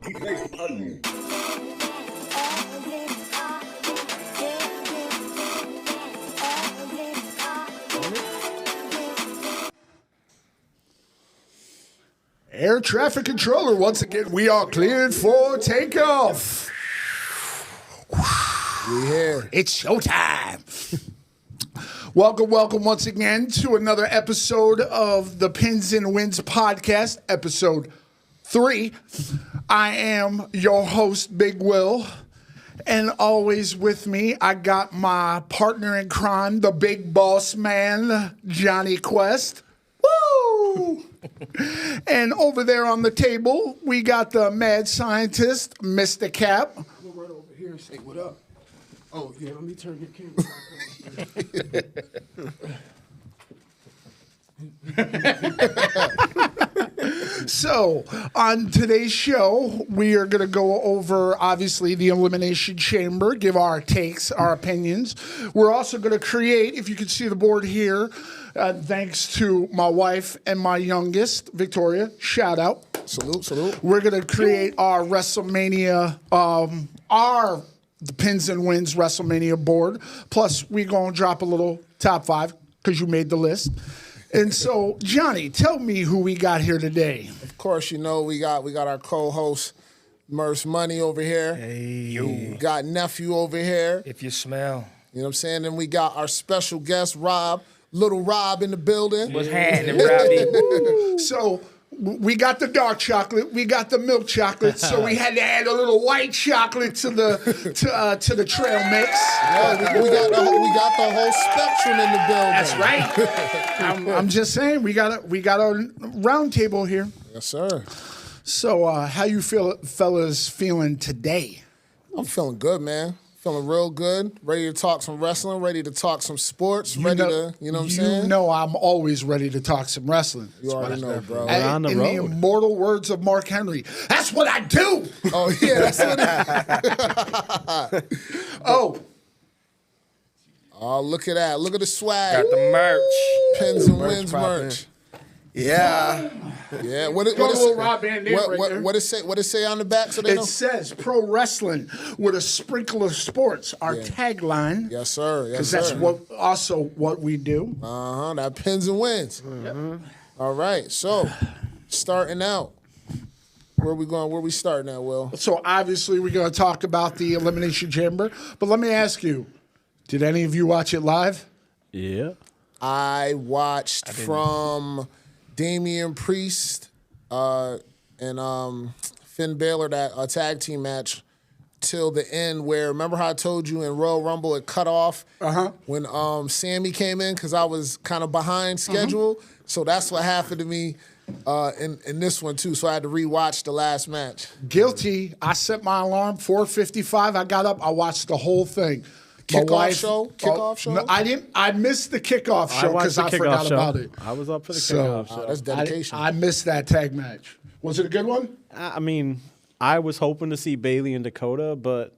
Air traffic controller, once again, we are cleared for takeoff. We here. It's showtime. Welcome once again to another episode of the Pins and Wins podcast, episode 3. I am your host, Big Will, and always with me, I got my partner in crime, the big boss man, Johnny Quest. Woo! And over there on the table, we got the mad scientist, Mr. Cap. We'll run over here and say what up. Oh, yeah, let me turn your camera back on. So, on today's show, we are going to go over, obviously, the Elimination Chamber, give our takes, our opinions. We're also going to create, if you can see the board here, thanks to my wife and my youngest, Victoria, shout out. Salute. We're going to create our WrestleMania, the Pins and Wins WrestleMania board. Plus, we're going to drop a little top 5 because you made the list. And so, Johnny, tell me who we got here today. Of course, you know we got our co-host, Merce Money over here. Hey. We got Nephew over here. If you smell. You know what I'm saying? Then we got our special guest, Rob. Little Rob in the building. What's happening, Robbie? So we got the dark chocolate, we got the milk chocolate, so we had to add a little white chocolate to the trail mix. Yeah, we got the whole spectrum in the building. That's right. I'm just saying we got a round table here. Yes, sir. So how you fellas feeling today? I'm feeling good, man. Feeling real good. Ready to talk some wrestling. Ready to talk some sports. You know what I'm saying? You know I'm always ready to talk some wrestling. You already know, bro. We're on the road. The immortal words of Mark Henry. That's what I do. Oh, yeah. That's what Oh, look at that. Look at the swag. Got the merch. Pins and Wins merch. Yeah. Yeah. What it say on the back so they know? It says pro wrestling with a sprinkle of sports, our tagline. Yes, sir. Because that's what we do. That Pins and Wins. Mm-hmm. All right. So, starting out. Where we going? Where we starting at, Will? So obviously we're going to talk about the Elimination Chamber. But let me ask you, did any of you watch it live? Yeah. I watched from Damian Priest and Finn Balor, that tag team match, till the end where, remember how I told you in Royal Rumble it cut off when Sammy came in because I was kind of behind schedule. So that's what happened to me in this one too. So I had to rewatch the last match. Guilty. I set my alarm 4:55. I got up. I watched the whole thing. Kickoff show? No, I didn't. I missed the kickoff show because I forgot about it. I was up for the kickoff show. That's dedication. I missed that tag match. Was it a good one? I mean, I was hoping to see Bailey and Dakota, but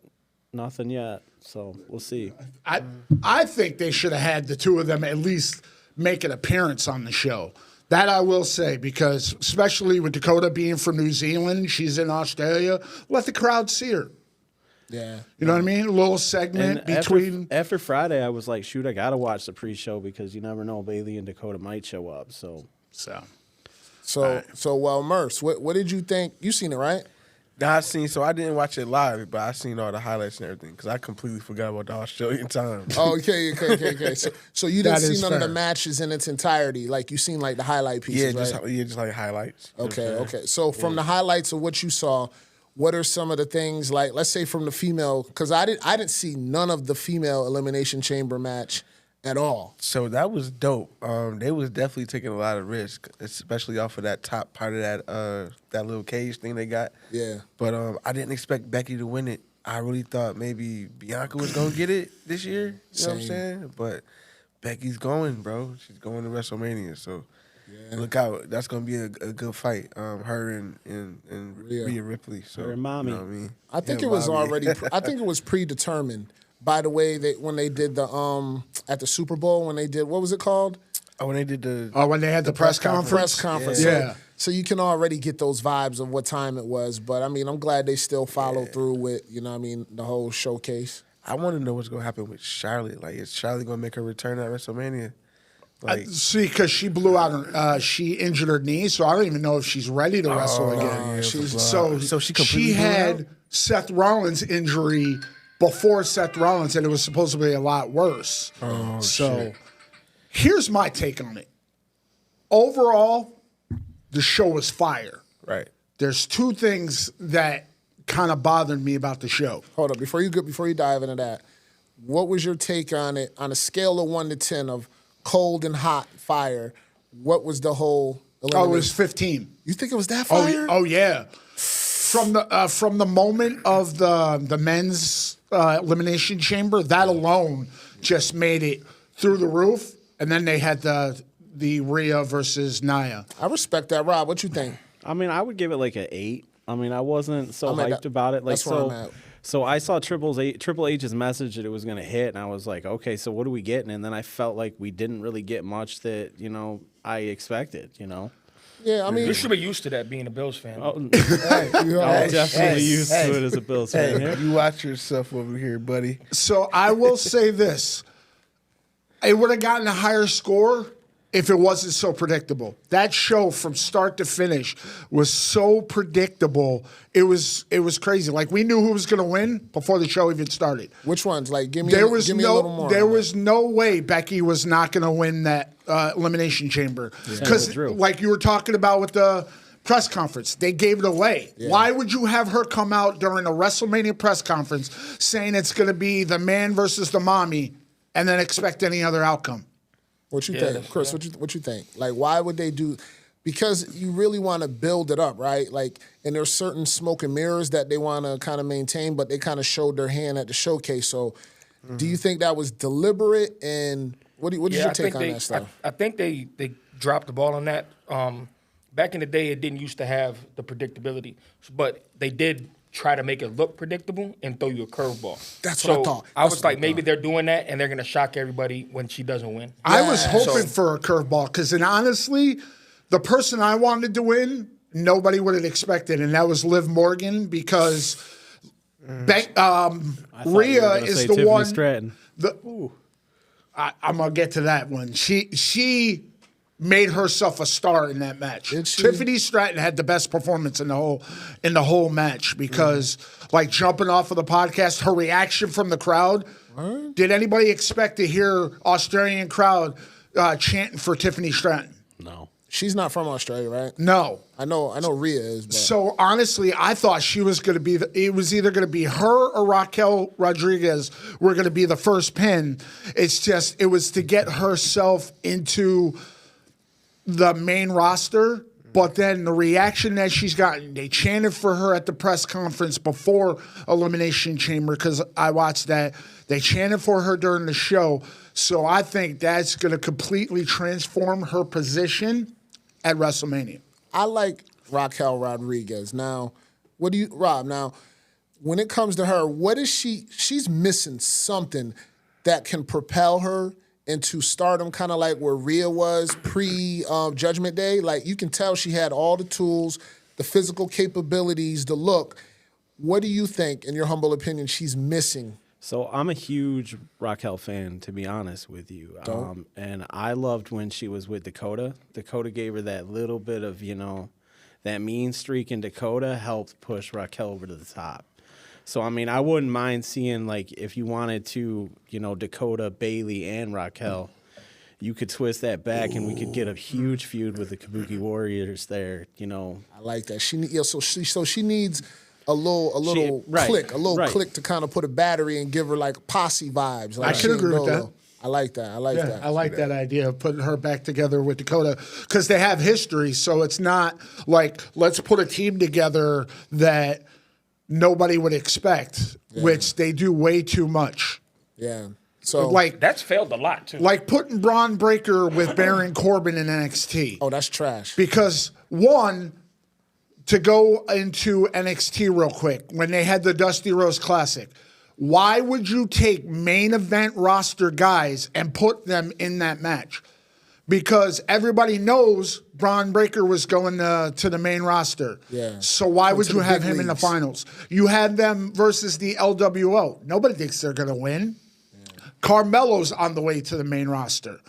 nothing yet. So we'll see. I think they should have had the two of them at least make an appearance on the show. That I will say, because especially with Dakota being from New Zealand, she's in Australia, let the crowd see her. Yeah. You know what I mean? A little segment And between. After Friday, I was like, shoot, I got to watch the pre-show because you never know, Bailey and Dakota might show up. So Merce, what did you think? You seen it, right? I didn't watch it live, but I seen all the highlights and everything because I completely forgot about the Australian time. Oh, okay. So you didn't see none of the matches in its entirety, like you seen like the highlight pieces, right? Just like highlights. Okay. So from the highlights of what you saw, what are some of the things, like, let's say from the female, because I didn't see none of the female Elimination Chamber match at all. So that was dope. They was definitely taking a lot of risk, especially off of that top part of that little cage thing they got. Yeah. But I didn't expect Becky to win it. I really thought maybe Bianca was going to get it this year. You know what I'm saying? But Becky's going, bro. She's going to WrestleMania, so... Yeah. Look out! That's gonna be a good fight. Her and Rhea Ripley. So her and Mommy. You know what I mean? I think it was already. I think it was predetermined by the way when they did the at the Super Bowl when they did, what was it called? Oh, when they did when they had the press conference. Press conference. Yeah. So you can already get those vibes of what time it was. But, I mean, I'm glad they still followed through with, you know what I mean, the whole showcase. I want to know what's going to happen with Charlotte. Like, is Charlotte going to make her return at WrestleMania? Like, See, because she blew out she injured her knee, so I don't even know if she's ready to wrestle again. yeah, So she completely blew it had out? Seth Rollins' injury before Seth Rollins, and it was supposed to be a lot worse. So here's my take on it. Overall, the show was fire. right. There's two things that kind of bothered me about the show. Hold up, before you dive into that, what was your take on it on a scale of 1 to 10 of cold and hot fire? What was the whole Oh, it elimination? was 15. You think it was that fire? Oh yeah. From the moment of the men's elimination chamber, that alone just made it through the roof. And then they had the Rhea versus Nia. I respect that, Rob. What you think? I mean, I would give it like an 8. I mean, I wasn't so I'm at hyped that- about it. Like, that's where I'm at. so I saw Triple H's message that it was going to hit, and I was like, okay, so what are we getting? And then I felt like we didn't really get much that, I expected, Yeah, I mean, You should be used to that being a Bills fan. I'm hey, definitely used to it as a Bills fan. Hey, you watch yourself over here, buddy. So I will say this. It would have gotten a higher score if it wasn't so predictable. That show from start to finish was so predictable. It was crazy. Like, we knew who was going to win before the show even started. which ones? Like, give me There a little more. there was no way Becky was not going to win that elimination chamber, because true. like you were talking about with the press conference, they gave it away. Why would you have her come out during a WrestleMania press conference saying it's going to be the man versus the mommy, and then expect any other outcome? What you Yeah, think, Chris? What you think? Like, why would they do? Because you really want to build it up, right? Like, and there's certain smoke and mirrors that they want to kind of maintain, but they kind of showed their hand at the showcase. So, do you think that was deliberate? And what is your take on that stuff? I think they dropped the ball on that. Back in the day, it didn't used to have the predictability, but they did try to make it look predictable and throw you a curveball. That's what I thought. I That's was what I like, maybe thought. they're doing that and they're going to shock everybody when she doesn't win. I was Yeah. hoping for a curveball because, honestly, the person I wanted to win, nobody would have expected, and that was Liv Morgan, because Rhea is the Tiffany one. Stratton. I'm gonna get to that one. She made herself a star in that match. Did she? Tiffany Stratton had the best performance in the whole match, because like jumping off of the podcast, her reaction from the crowd. Did anybody expect to hear Australian crowd chanting for Tiffany Stratton? No. She's not from Australia, right? No. I know Rhea is, but So honestly, I thought she was going to be. It was either going to be her or Raquel Rodriguez were going to be the first pin. It's just it was to get herself into the main roster. But then the reaction that she's gotten, they chanted for her at the press conference before Elimination Chamber, because I watched that. They chanted for her during the show. So I think that's going to completely transform her position at WrestleMania. I like Raquel Rodriguez. Now, Rob, now, when it comes to her, what is she's missing something that can propel her into stardom, kind of like where Rhea was pre-Judgment Day. Like, you can tell she had all the tools, the physical capabilities, the look. What do you think, in your humble opinion, she's missing? So I'm a huge Raquel fan, to be honest with you. And I loved when she was with Dakota. Dakota gave her that little bit of, that mean streak, and Dakota helped push Raquel over to the top. So, I mean, I wouldn't mind seeing, like, if you wanted to, Dakota, Bailey, and Raquel, you could twist that back and we could get a huge feud with the Kabuki Warriors there, I like that. So she needs a little right, click, right. click to kind of put a battery and give her like posse vibes. Like, I can agree with that. I like that. I like that. I like that idea of putting her back together with Dakota, because they have history. So it's not like, let's put a team together that nobody would expect, which they do way too much. Yeah. So Like That's failed a lot, too. like putting Braun Breaker with Baron Corbin in NXT. oh, that's trash. Because one, to go into NXT real quick, when they had the Dusty Rose Classic, why would you take main event roster guys and put them in that match? because everybody knows Braun Breaker was going to the main roster. Yeah. So why would to you the have big him in the leagues. finals? You had them versus the LWO. Nobody thinks they're going to win. Carmelo's on the way to the main roster.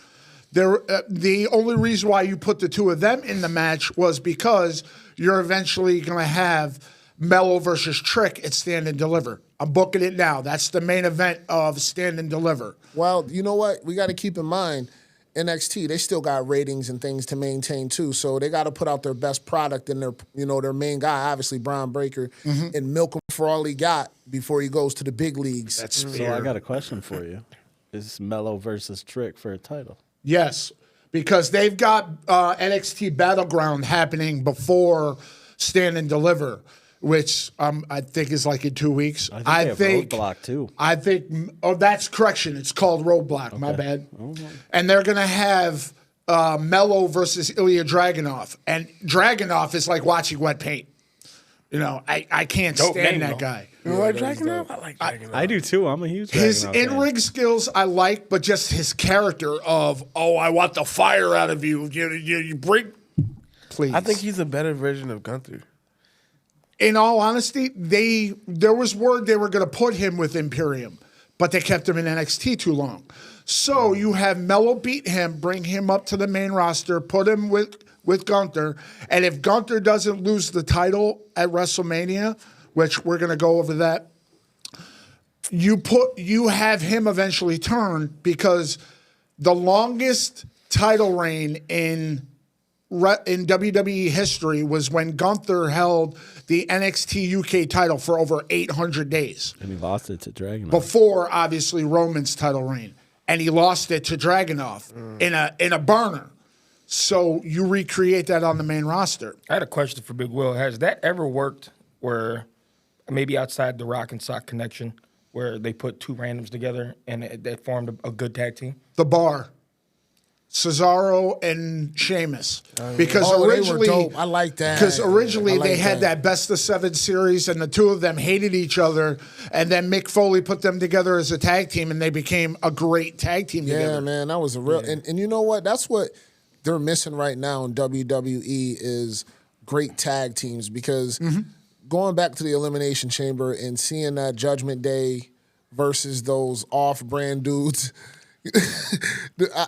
The only reason why you put the two of them in the match was because you're eventually going to have Melo versus Trick at Stand and Deliver. I'm booking it now. That's the main event of Stand and Deliver. Well, you know what? We got to keep in mind, NXT, they still got ratings and things to maintain too. So they got to put out their best product and their main guy, obviously Braun Breaker, and milk him for all he got before he goes to the big leagues. That's So fair. I got a question for you. Is Melo versus Trick for a title? Yes, because they've got NXT Battleground happening before Stand and Deliver, which I think is like in 2 weeks. I think Roadblock too. I think, that's correction. It's called Roadblock. My bad. And they're going to have Melo versus Ilya Dragunov. And Dragunov is like watching wet paint. You know, I can't Dope stand name, that though. guy. You like Dragunov? I like Dragunov. I do too. I'm a huge His Dragunov fan. in-ring skills I like, but just his character of, I want the fire out of you. You bring... Please. I think he's a better version of Gunther. In all honesty, there was word they were going to put him with Imperium, but they kept him in NXT too long. So you have Melo beat him, bring him up to the main roster, put him with Gunther, and if Gunther doesn't lose the title at WrestleMania, which we're going to go over that, you have him eventually turn, because the longest title reign in WWE history was when Gunther held the NXT UK title for over 800 days. And he lost it to Dragunov. Before, obviously, Roman's title reign. And he lost it to Dragunov in a burner. So you recreate that on the main roster. I had a question for Big Will. Has that ever worked where, maybe outside the Rock and Sock connection, where they put two randoms together and they formed a good tag team? The Bar. Cesaro and Sheamus. Because they were originally, dope. I like that. Because originally I like they had that best of 7 series, and the two of them hated each other. And then Mick Foley put them together as a tag team, and they became a great tag team Yeah, together. man, that was a real. And you know what? That's what they're missing right now in WWE is great tag teams. Because going back to the Elimination Chamber and seeing that Judgment Day versus those off-brand dudes.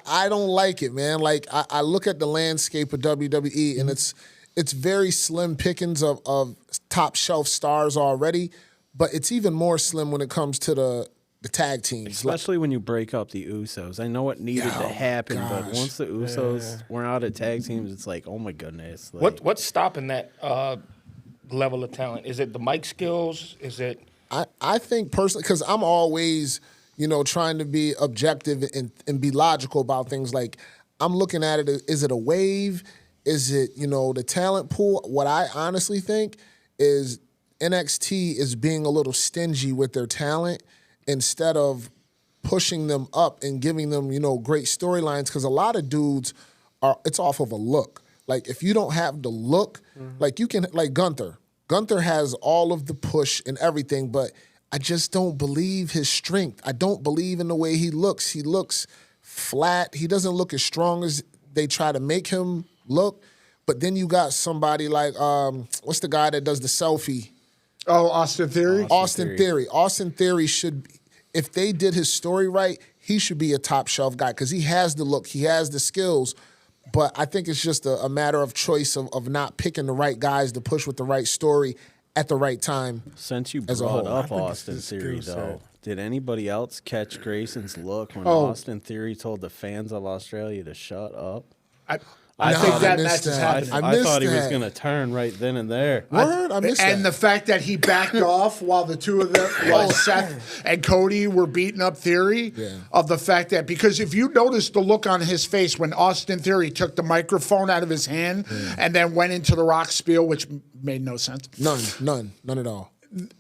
I don't like it, man. Like I look at the landscape of WWE, and it's very slim pickings of top shelf stars already, but it's even more slim when it comes to the tag teams. Especially when you break up the Usos. I know it needed to happen, but once the Usos were out of tag teams, it's like, oh my goodness. Like, What's stopping that level of talent? Is it the mic skills? Is it... I think personally, because I'm always, trying to be objective and be logical about things. Like, I'm looking at it, is it a wave? Is it, the talent pool? What I honestly think is NXT is being a little stingy with their talent instead of pushing them up and giving them, great storylines. Because a lot of dudes it's off of a look. Like, if you don't have the look, like you can, like Gunther. Gunther has all of the push and everything, but I just don't believe his strength. I don't believe in the way he looks. He looks flat. He doesn't look as strong as they try to make him look. But then you got somebody like, what's the guy that does the selfie? Oh, Austin Theory? Austin Theory. Austin Theory should, if they did his story right, he should be a top shelf guy because he has the look, he has the skills. But I think it's just a matter of choice of not picking the right guys to push with the right story at the right time. Since you as a brought whole. up Austin the Theory, skill though, did anybody else catch Grayson's look when Oh. Austin Theory told the fans of Australia to shut up? I think I that missed match is that. happening. I I missed thought he was that. going to turn right then and there. Word? I missed And that. the fact that he backed off while the two of them, while Seth and Cody were beating up Theory, of the fact that, because if you notice the look on his face when Austin Theory took the microphone out of his hand and then went into the Rock spiel, which made no sense. None at all.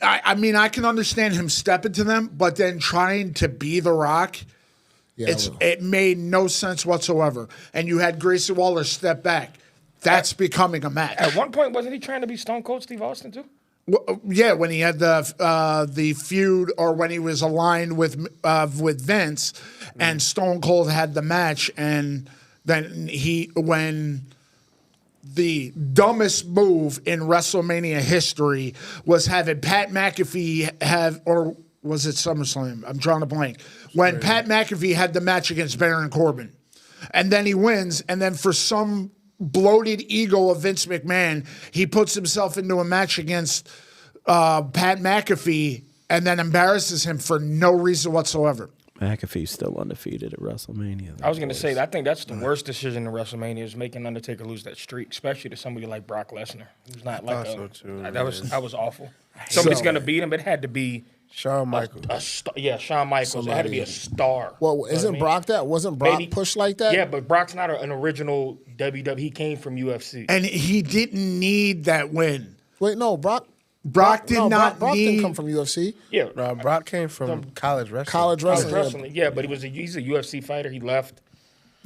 I mean, I can understand him stepping to them, but then trying to be the Rock, Yeah, it made no sense whatsoever. And you had Grayson Waller step back. That's becoming a match. At one point, wasn't he trying to be Stone Cold Steve Austin, too? Yeah, when he had the feud, or when he was aligned with Vince, and Stone Cold had the match, and when the dumbest move in WrestleMania history was having Pat McAfee or was it SummerSlam? I'm drawing a blank. When Pat McAfee had the match against Baron Corbin. And then he wins, and then for some bloated ego of Vince McMahon, he puts himself into a match against Pat McAfee and then embarrasses him for no reason whatsoever. McAfee's still undefeated at WrestleMania. I was going to say, I think that's the worst decision in WrestleMania is making Undertaker lose that streak, especially to somebody like Brock Lesnar, who's not like that was awful. Somebody's going to beat him. It had to be Shawn Michaels. Shawn Michaels. It had to be a star. Well, isn't Brock that? Wasn't Brock pushed like that? Yeah, but Brock's not an original WWE. He came from UFC. And he didn't need that win. Wait, no, Brock Brock didn't come from UFC. Yeah, Brock came from college wrestling. College wrestling. Yeah, but he's a UFC fighter. He left.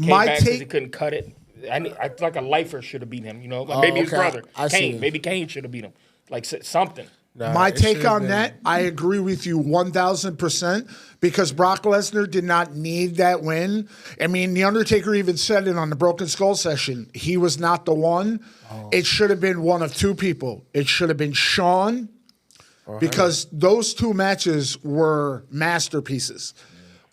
Came back because he couldn't cut it. I feel like a lifer should have beat him. You know, like maybe his brother Kane. Maybe Kane should have beat him. Like something. My take on that, I agree with you 1,000% because Brock Lesnar did not need that win. I mean, The Undertaker even said it on the Broken Skull session. He was not the one. It should have been one of two people. It should have been Shawn because those two matches were masterpieces.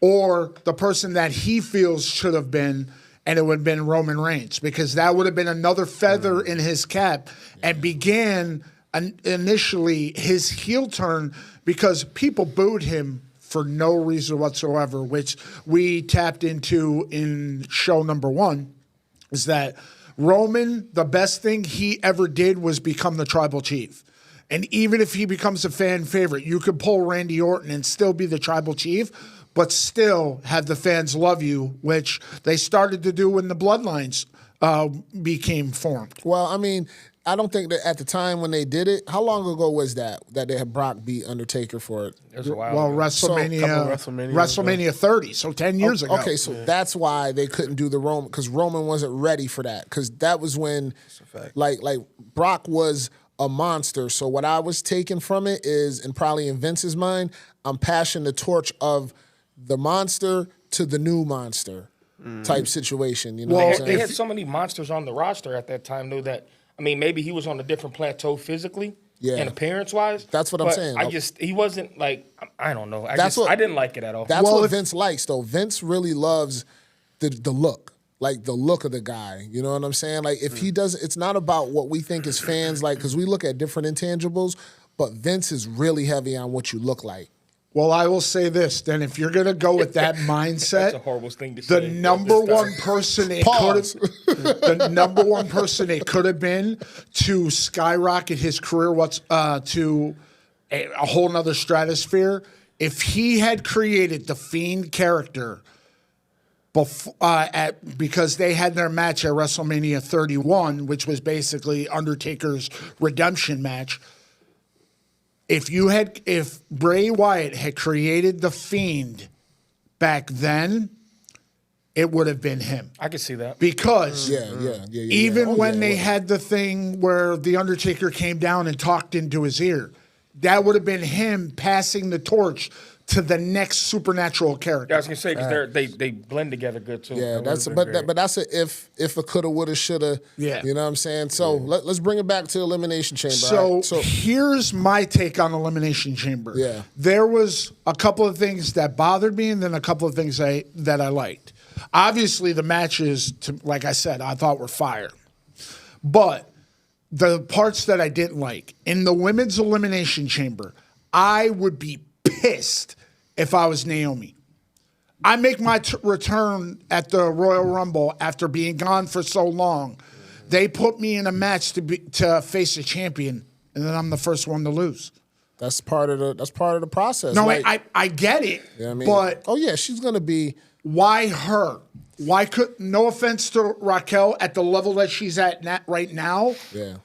Or the person that he feels should have been, and it would have been Roman Reigns because that would have been another feather in his cap and began initially his heel turn because people booed him for no reason whatsoever, which we tapped into in show number 1, is that Roman, the best thing he ever did was become the tribal chief. And even if he becomes a fan favorite, you could pull Randy Orton and still be the tribal chief, but still have the fans love you, which they started to do when the bloodlines became formed. Well, I mean, I don't think that at the time when they did it, how long ago was that they had Brock beat Undertaker for it? It was a while. Well, WrestleMania 30, so 10 years ago. Okay, so that's why they couldn't do the Roman, because Roman wasn't ready for that, because that was when, like Brock was a monster. So what I was taking from it is, and probably in Vince's mind, I'm passing the torch of the monster to the new monster type situation. You know what I'm saying? They had so many monsters on the roster at that time, though, that, I mean, maybe he was on a different plateau physically and appearance-wise. That's what I'm saying. He wasn't like, I don't know. I didn't like it at all. That's what Vince likes, though. Vince really loves the look, like the look of the guy. You know what I'm saying? Like, if he does, it's not about what we think as fans, like, because we look at different intangibles, but Vince is really heavy on what you look like. Well, I will say this, then if you're going to go with that mindset, that's a horrible thing to say. The number one person it could have been to skyrocket his career to a whole nother stratosphere, if he had created the Fiend character because they had their match at WrestleMania 31, which was basically Undertaker's redemption match. If Bray Wyatt had created the Fiend back then, it would have been him. I could see that. Because even when they had the thing where The Undertaker came down and talked into his ear, that would have been him passing the torch to the next supernatural character. Yeah, I was gonna say because they blend together good too. Yeah, that's a if a coulda, woulda, shoulda. Yeah, you know what I'm saying. So let's bring it back to Elimination Chamber. So here's my take on Elimination Chamber. Yeah, there was a couple of things that bothered me, and then a couple of things that I liked. Obviously, the matches, like I said, I thought were fire, but the parts that I didn't like in the women's Elimination Chamber, I would be pissed if I was Naomi. I make my return at the Royal Rumble after being gone for so long. They put me in a match to face a champion, and then I'm the first one to lose. That's part of the process. No, like, I get it. You know what I mean? But she's gonna be. Why her? Why could? No offense to Raquel at the level that she's at right now. Yeah.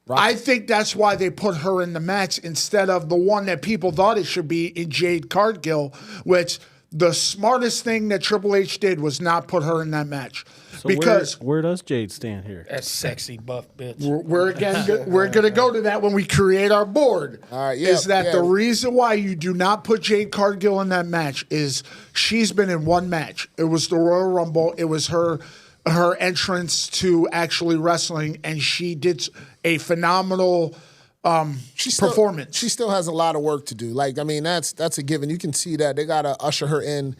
I think that's why they put her in the match instead of the one that people thought it should be in Jade Cargill, which the smartest thing that Triple H did was not put her in that match. So because where does Jade stand here? That sexy buff bitch. we're going to go to that when we create our board. All right, yeah, is that yeah. the reason why you do not put Jade Cargill in that match is she's been in one match. It was the Royal Rumble. It was her entrance to actually wrestling, and she did a phenomenal performance. She still has a lot of work to do. Like, I mean, that's a given. You can see that. They got to usher her in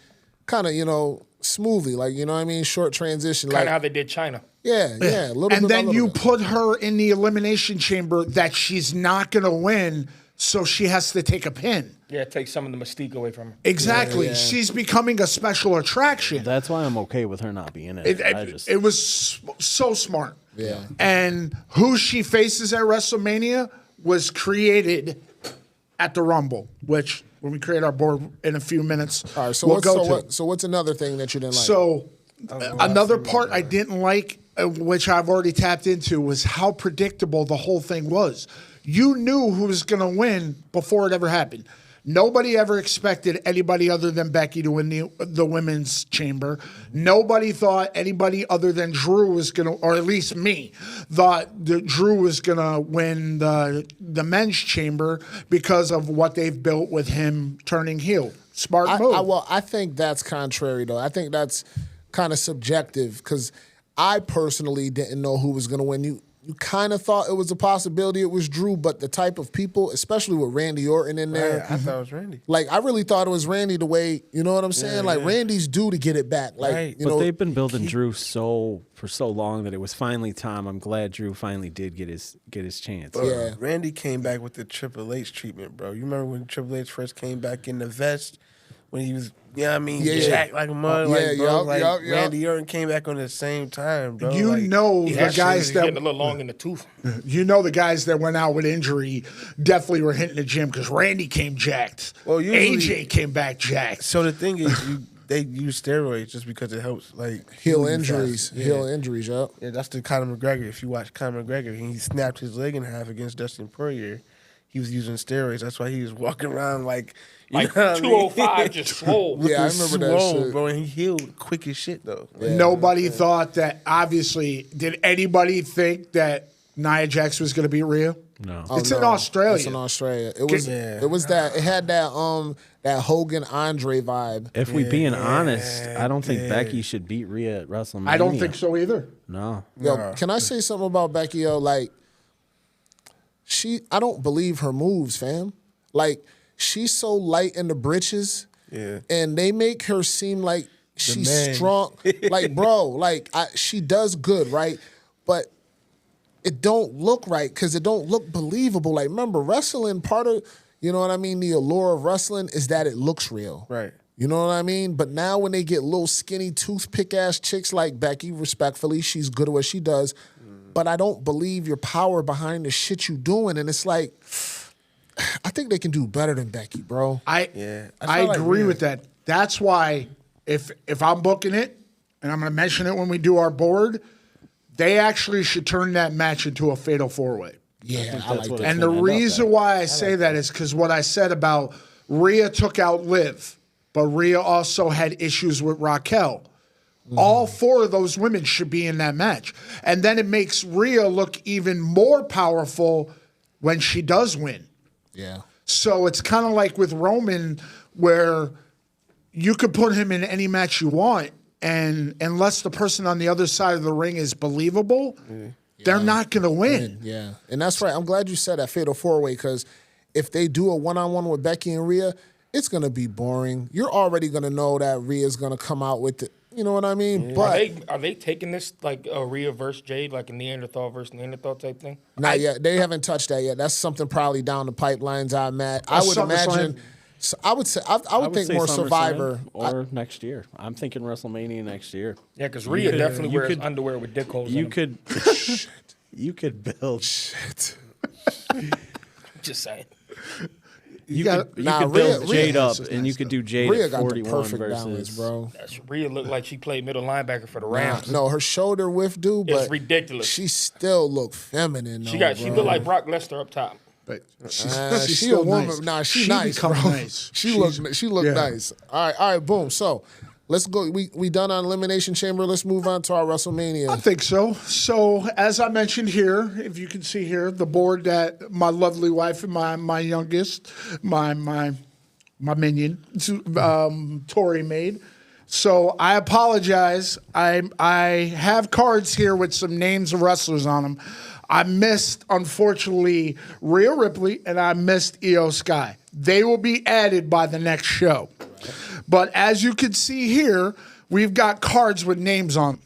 kind of, smoothly. Like, you know what I mean? Short transition. Kind of like, how they did China. Yeah, a little bit. And then you bit. put her in the elimination chamber that she's not going to win, so she has to take a pin. Yeah, take some of the mystique away from her. Exactly. Yeah. She's becoming a special attraction. That's why I'm okay with her not being in it. It was so smart. Yeah. And who she faces at WrestleMania was created at the Rumble, which when we create our board in a few minutes, All right, so what's another thing that you didn't like? So another part I didn't like, which I've already tapped into, was how predictable the whole thing was. You knew who was going to win before it ever happened. Nobody ever expected anybody other than Becky to win the women's chamber. Nobody thought anybody other than Drew was going to, or at least me, thought that Drew was going to win the men's chamber because of what they've built with him turning heel. Smart move. I think that's contrary, though. I think that's kind of subjective because I personally didn't know who was going to win. You kind of thought it was a possibility it was Drew, but the type of people, especially with Randy Orton in there. Right, I thought it was Randy. Like, I really thought it was Randy the way, you know what I'm saying? Yeah, like, Randy's due to get it back. Like, Right. you But know. they've been building Drew for so long that it was finally time. I'm glad Drew finally did get his chance. Yeah. Randy came back with the Triple H treatment, bro. You remember when Triple H first came back in the vest when he was, jacked like a mud, Randy Orton came back on the same time, bro. The guys that getting a little long in the tooth. the guys that went out with injury definitely were hitting the gym because Randy came jacked. Well, usually- AJ came back jacked. So the thing is, they use steroids just because it helps, like Heal you injuries. fast. Yeah. Heal injuries, yup. Yeah, that's the Conor McGregor. If you watch Conor McGregor, he snapped his leg in half against Dustin Poirier. He was using steroids. That's why he was walking around like you Like know what I mean? 205 just swole. Yeah, I remember that Swole, shit. bro. And he healed quick as shit though. Nobody thought that, obviously, did anybody think that Nia Jax was going to beat Rhea? No. It's in Australia. It's in Australia. It had that Hogan Andre vibe. If we being honest, I don't think Becky should beat Rhea at WrestleMania. I don't think so either. No. Yo, can I say something about Becky? Yo, like, I don't believe her moves, fam. Like, she's so light in the britches, and they make her seem like she's strong. Like, bro, like she does good, right? But it don't look right because it don't look believable. Like, remember, wrestling, part of, you know what I mean, the allure of wrestling is that it looks real. Right. You know what I mean? But now when they get little skinny toothpick-ass chicks like Becky, respectfully, she's good at what she does, but I don't believe your power behind the shit you doing. And it's like, I think they can do better than Becky, bro. I like agree Rhea. with that. That's why if I'm booking it, and I'm going to mention it when we do our board, they actually should turn that match into a fatal four-way. Yeah, I like that. And the reason why I say that is because what I said about Rhea took out Liv, but Rhea also had issues with Raquel. All four of those women should be in that match. And then it makes Rhea look even more powerful when she does win. Yeah. So it's kind of like with Roman, where you could put him in any match you want, and unless the person on the other side of the ring is believable, they're not going to win. Yeah. And that's right. I'm glad you said that fatal four-way, because if they do a one-on-one with Becky and Rhea, it's going to be boring. You're already going to know that Rhea's going to come out with the, you know what I mean? But Are they taking this like Rhea versus Jade, like a Neanderthal versus Neanderthal type thing? not yet. They haven't touched that yet. That's something probably down the pipelines, I would imagine. So I would say I would think say more SummerSlam Survivor. or next year. I'm thinking WrestleMania next year. Yeah, because Rhea definitely you wears could- underwear with dick holes in You them. could you could build Just saying. you got- could, Nah, you could build Rhea Jade has up some and you nice could do Jade Rhea at got the 41 perfect balance, versus bro. Rhea looked like she played middle linebacker for the Rams. No, her shoulder width, dude, It's but ridiculous. she still look feminine. She though, looked like Brock Lesnar up top. But she still a woman. nice. Nah, she She nice, become bro. nice. She look nice. All right, boom. So let's go. We done on Elimination Chamber. Let's move on to our WrestleMania. I think so. So, as I mentioned here, if you can see here, the board that my lovely wife and my youngest, my minion, Tori made. So I apologize. I have cards here with some names of wrestlers on them. I missed, unfortunately, Rhea Ripley, and I missed Io Sky. They will be added by the next show. But as you can see here, we've got cards with names on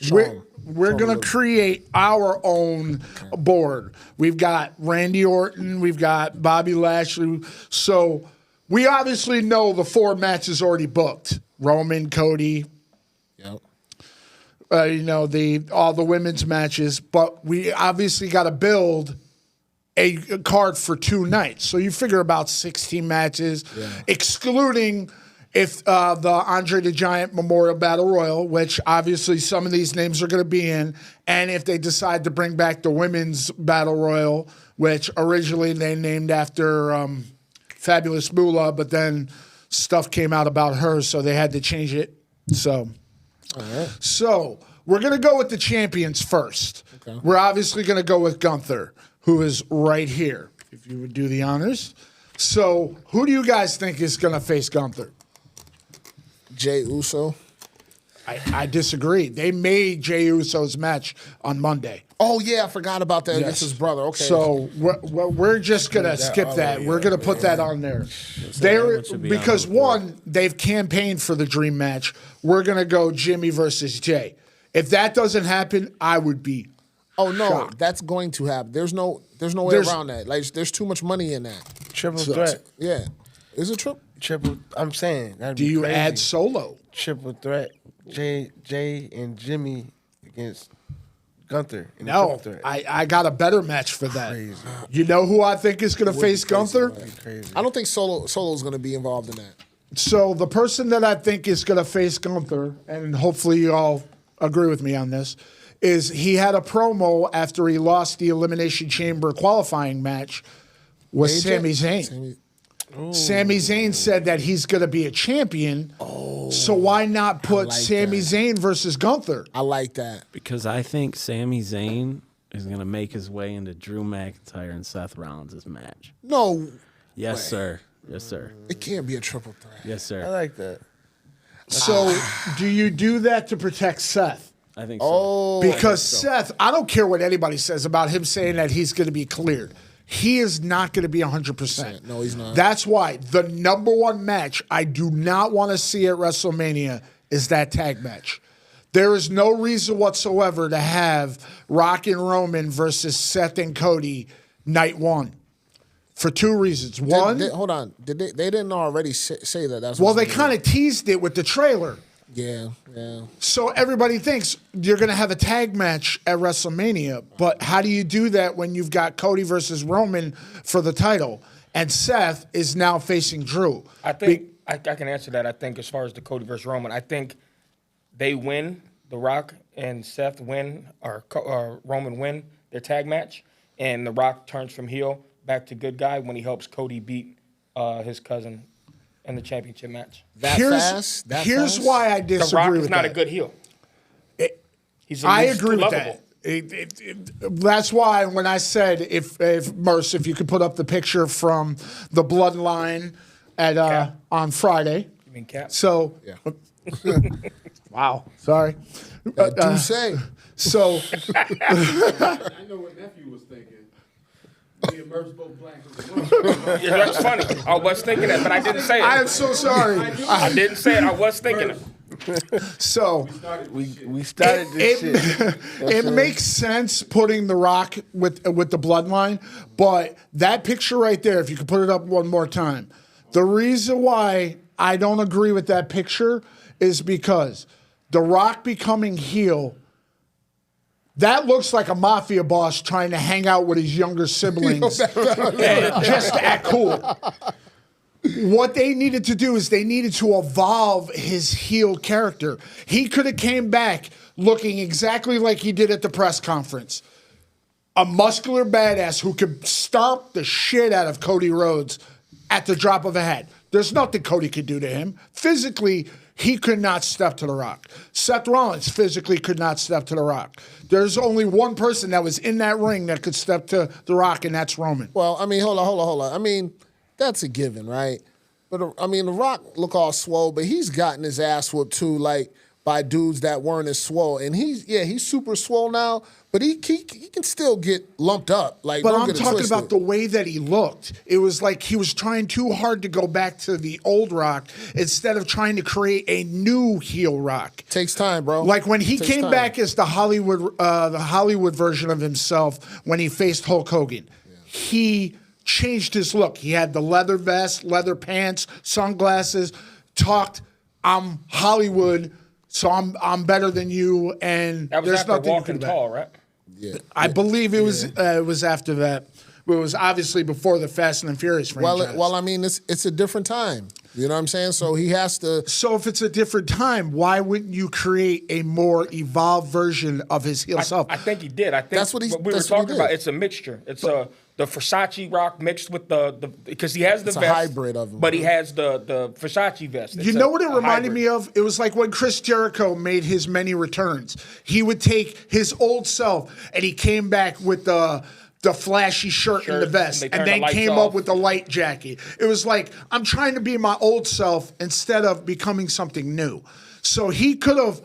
them. We're going to create our own board. We've got Randy Orton. We've got Bobby Lashley. So we obviously know the 4 matches already booked. Roman, Cody. Yep. All the women's matches, but we obviously got to build a card for 2 nights. So you figure about 16 matches, excluding if the Andre the Giant Memorial Battle Royal, which obviously some of these names are going to be in, and if they decide to bring back the women's Battle Royal, which originally they named after Fabulous Moolah, but then stuff came out about her, so they had to change it. So. All right. So we're going to go with the champions first. Okay. We're obviously going to go with Gunther, who is right here, if you would do the honors. So who do you guys think is going to face Gunther? Jey Uso. I disagree. They made Jey Uso's match on Monday. Oh, yeah, I forgot about that against his brother. Okay. So we're just going to skip that. We're going to put that on there. Because, one, they've campaigned for the dream match. We're going to go Jimmy versus Jay. If that doesn't happen, I would be shocked. That's going to happen. There's no way around that. Like, there's too much money in that. Triple threat. Yeah. Is it triple? I'm saying. Do you add Solo? Triple threat. Jay and Jimmy against Gunther. No, I got a better match for that. Crazy. You know who I think is going to face Gunther? I don't think Solo's going to be involved in that. So the person that I think is going to face Gunther, and hopefully you all agree with me on this, is he had a promo after he lost the Elimination Chamber qualifying match with Sami Zayn. Sami Zayn said that he's going to be a champion. So why not put Sami Zayn versus Gunther? I like that. Because I think Sami Zayn is going to make his way into Drew McIntyre and Seth Rollins' match. No. Yes, sir. Yes, sir. It can't be a triple threat. Yes, sir. I like that. So do you do that to protect Seth? I think so. Because Seth, I don't care what anybody says about him saying that he's going to be cleared. He is not going to be 100%. No, he's not. That's why the number one match I do not want to see at WrestleMania is that tag match. There is no reason whatsoever to have Rock and Roman versus Seth and Cody night 1. For 2 reasons. One, hold on. They didn't already say that? That's well, they kind of teased it with the trailer. Yeah. So everybody thinks you're going to have a tag match at WrestleMania, but how do you do that when you've got Cody versus Roman for the title, and Seth is now facing Drew? I think I can answer that. I think as far as the Cody versus Roman, I think they win, The Rock and Seth win, or Roman win their tag match, and The Rock turns from heel back to good guy when he helps Cody beat his cousin in the championship match. Here's why I disagree with that. The Rock is not a good heel. I agree with that. That's why when I said if Merce, if you could put up the picture from the Bloodline at on Friday. You mean Cap? So, wow, sorry. Do say. So, I know what nephew was thinking. Me and Merce both black. Yeah, that's funny. I was thinking that, but I didn't say it. I am so sorry. I didn't say it. I was thinking it. So we started this shit. It makes sense putting The Rock with the Bloodline, but that picture right there, if you could put it up one more time, the reason why I don't agree with that picture is because The Rock becoming heel, that looks like a mafia boss trying to hang out with his younger siblings and just to act cool. What they needed to do is they needed to evolve his heel character. He could have came back looking exactly like he did at the press conference. A muscular badass who could stomp the shit out of Cody Rhodes at the drop of a hat. There's nothing Cody could do to him. Physically, he could not step to The Rock. Seth Rollins physically could not step to The Rock. There's only one person that was in that ring that could step to The Rock, and that's Roman. Well, I mean, hold on. I mean, that's a given, right? But I mean, The Rock look all swole, but he's gotten his ass whooped too, like by dudes that weren't as swole. And he's super swole now, but he can still get lumped up. Like, But don't I'm get it talking twisted. about the way that he looked. It was like he was trying too hard to go back to the old Rock instead of trying to create a new heel Rock. Takes time, bro. Like when he Takes came time. back as the Hollywood version of himself when he faced Hulk Hogan, he changed his look. He had the leather vest, leather pants, sunglasses. Talked, "I'm Hollywood, so I'm better than you." And That was there's after nothing you Walking can do Tall, about it. right? Yeah. I believe it was after that. It was obviously before the Fast and the Furious franchise. Well, I mean, it's a different time. You know what I'm saying? So he has to. So if it's a different time, why wouldn't you create a more evolved version of his heel self? I think he did. I think That's what he- we were that's what he talking did. about. It's a mixture. It's the Versace Rock mixed with the because he has the It's a vest, hybrid of him. but he has the Versace vest. You know what it reminded me of? It was like when Chris Jericho made his many returns. He would take his old self and he came back with the flashy shirt and the vest, they and turned the then lights came off. up with the light jacket. It was like, I'm trying to be my old self instead of becoming something new. So he could have.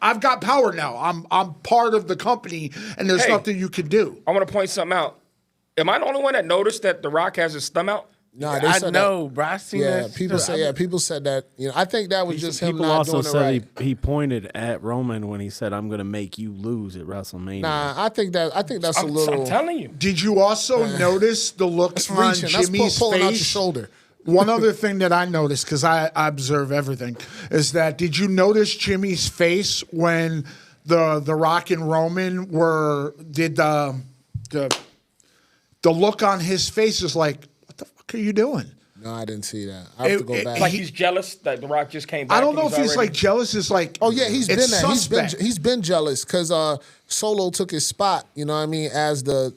I've got power now. I'm part of the company, and there's Hey. nothing you could do. I want to point something out. Am I the only one that noticed that The Rock has his thumb out? Nah, they I said know, bro. I seen Yeah, that. people said that. You know, I think that was just him People not also doing it said right. he pointed at Roman when he said, "I'm going to make you lose at WrestleMania." Nah, I think that's a little. I'm telling you. Did you also notice the look That's on reaching. That's Jimmy's pulling out your face? shoulder. One other thing that I noticed, because I observe everything, is that did you notice Jimmy's face when the Rock and Roman did the look on his face is like, what the fuck are you doing? No, I didn't see that. I have to go back. Like he's jealous that The Rock just came back. I don't know and if he's already- like jealous. It's like, Oh yeah, he's been it's that. suspect. He's been jealous because Solo took his spot. You know what I mean, as the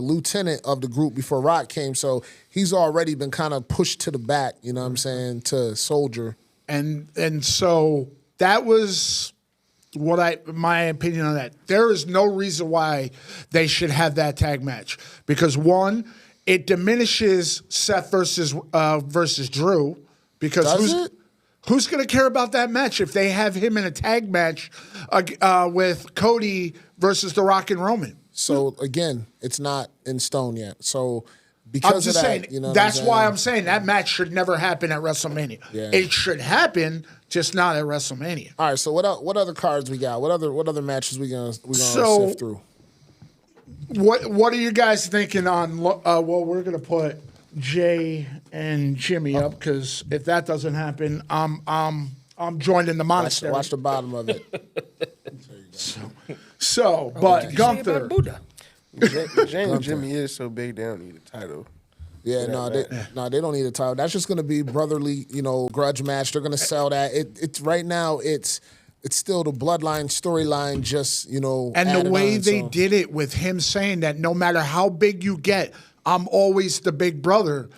lieutenant of the group before Rock came. So he's already been kind of pushed to the back. You know what I'm saying, to soldier. And so that was my opinion on that. There is no reason why they should have that tag match because one, it diminishes Seth versus Drew because Does it? who's going to care about that match if they have him in a tag match with Cody versus The Rock and Roman? So again, it's not in stone yet. So I'm because just of that, saying, you know, that's what why saying? I'm saying that match should never happen at WrestleMania. Yeah. It should happen, just not at WrestleMania. All right. So what other cards we got? What other matches we gonna So- sift through? What are you guys thinking on? Well, we're gonna put Jay and Jimmy up because if that doesn't happen, I'm joining the monastery. Watch the bottom of it. So, but Gunther, Buddha. Jay and Jimmy is so big they don't need a title. Yeah, they don't need a title. That's just going to be brotherly, grudge match. They're going to sell that. It's right now. It's still the bloodline storyline. Just and the added way on, they so. did it with him saying that no matter how big you get, I'm always the big brother.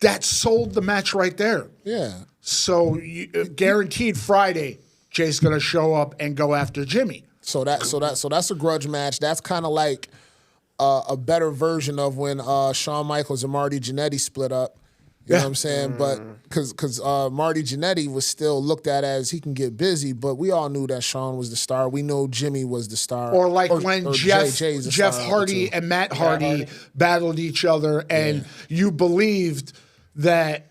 That sold the match right there. Yeah. So guaranteed Friday, Jay's gonna show up and go after Jimmy. So that's a grudge match. That's kind of like a better version of when Shawn Michaels and Marty Jannetty split up. You know what I'm saying? But because Marty Jannetty was still looked at as he can get busy, but we all knew that Shawn was the star. We know Jimmy was the star. Or like when Jeff Jay's the Jeff star Hardy too. and Matt Hardy battled each other, and you believed that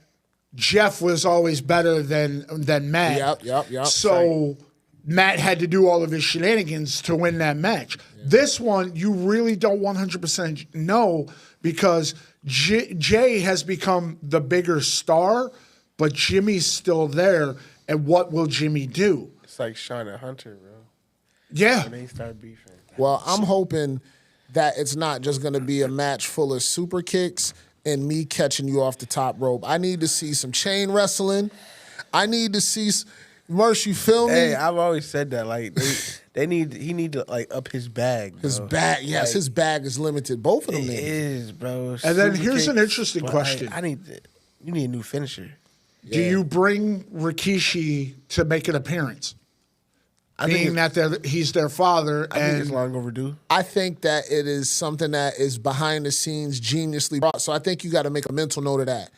Jeff was always better than Matt. Yep. So Matt had to do all of his shenanigans to win that match. This one, you really don't 100% know because Jay has become the bigger star, but Jimmy's still there. And what will Jimmy do? It's like Shawn and Hunter, bro. Yeah. When they start beefing. Well, I'm hoping that it's not just going to be a match full of super kicks and me catching you off the top rope. I need to see some chain wrestling. I need to see Mersh, you feel me? Hey, I've always said that. Like he need to like up his bag. Bro. His bag, yes, his bag is limited. Both of them It niggas. is, bro. And then Super here's an kicks, interesting but question. you need a new finisher. Do you bring Rikishi to make an appearance? Being that he's their father. I think it's long overdue. I think that it is something that is behind the scenes geniusly brought. So I think you got to make a mental note of that.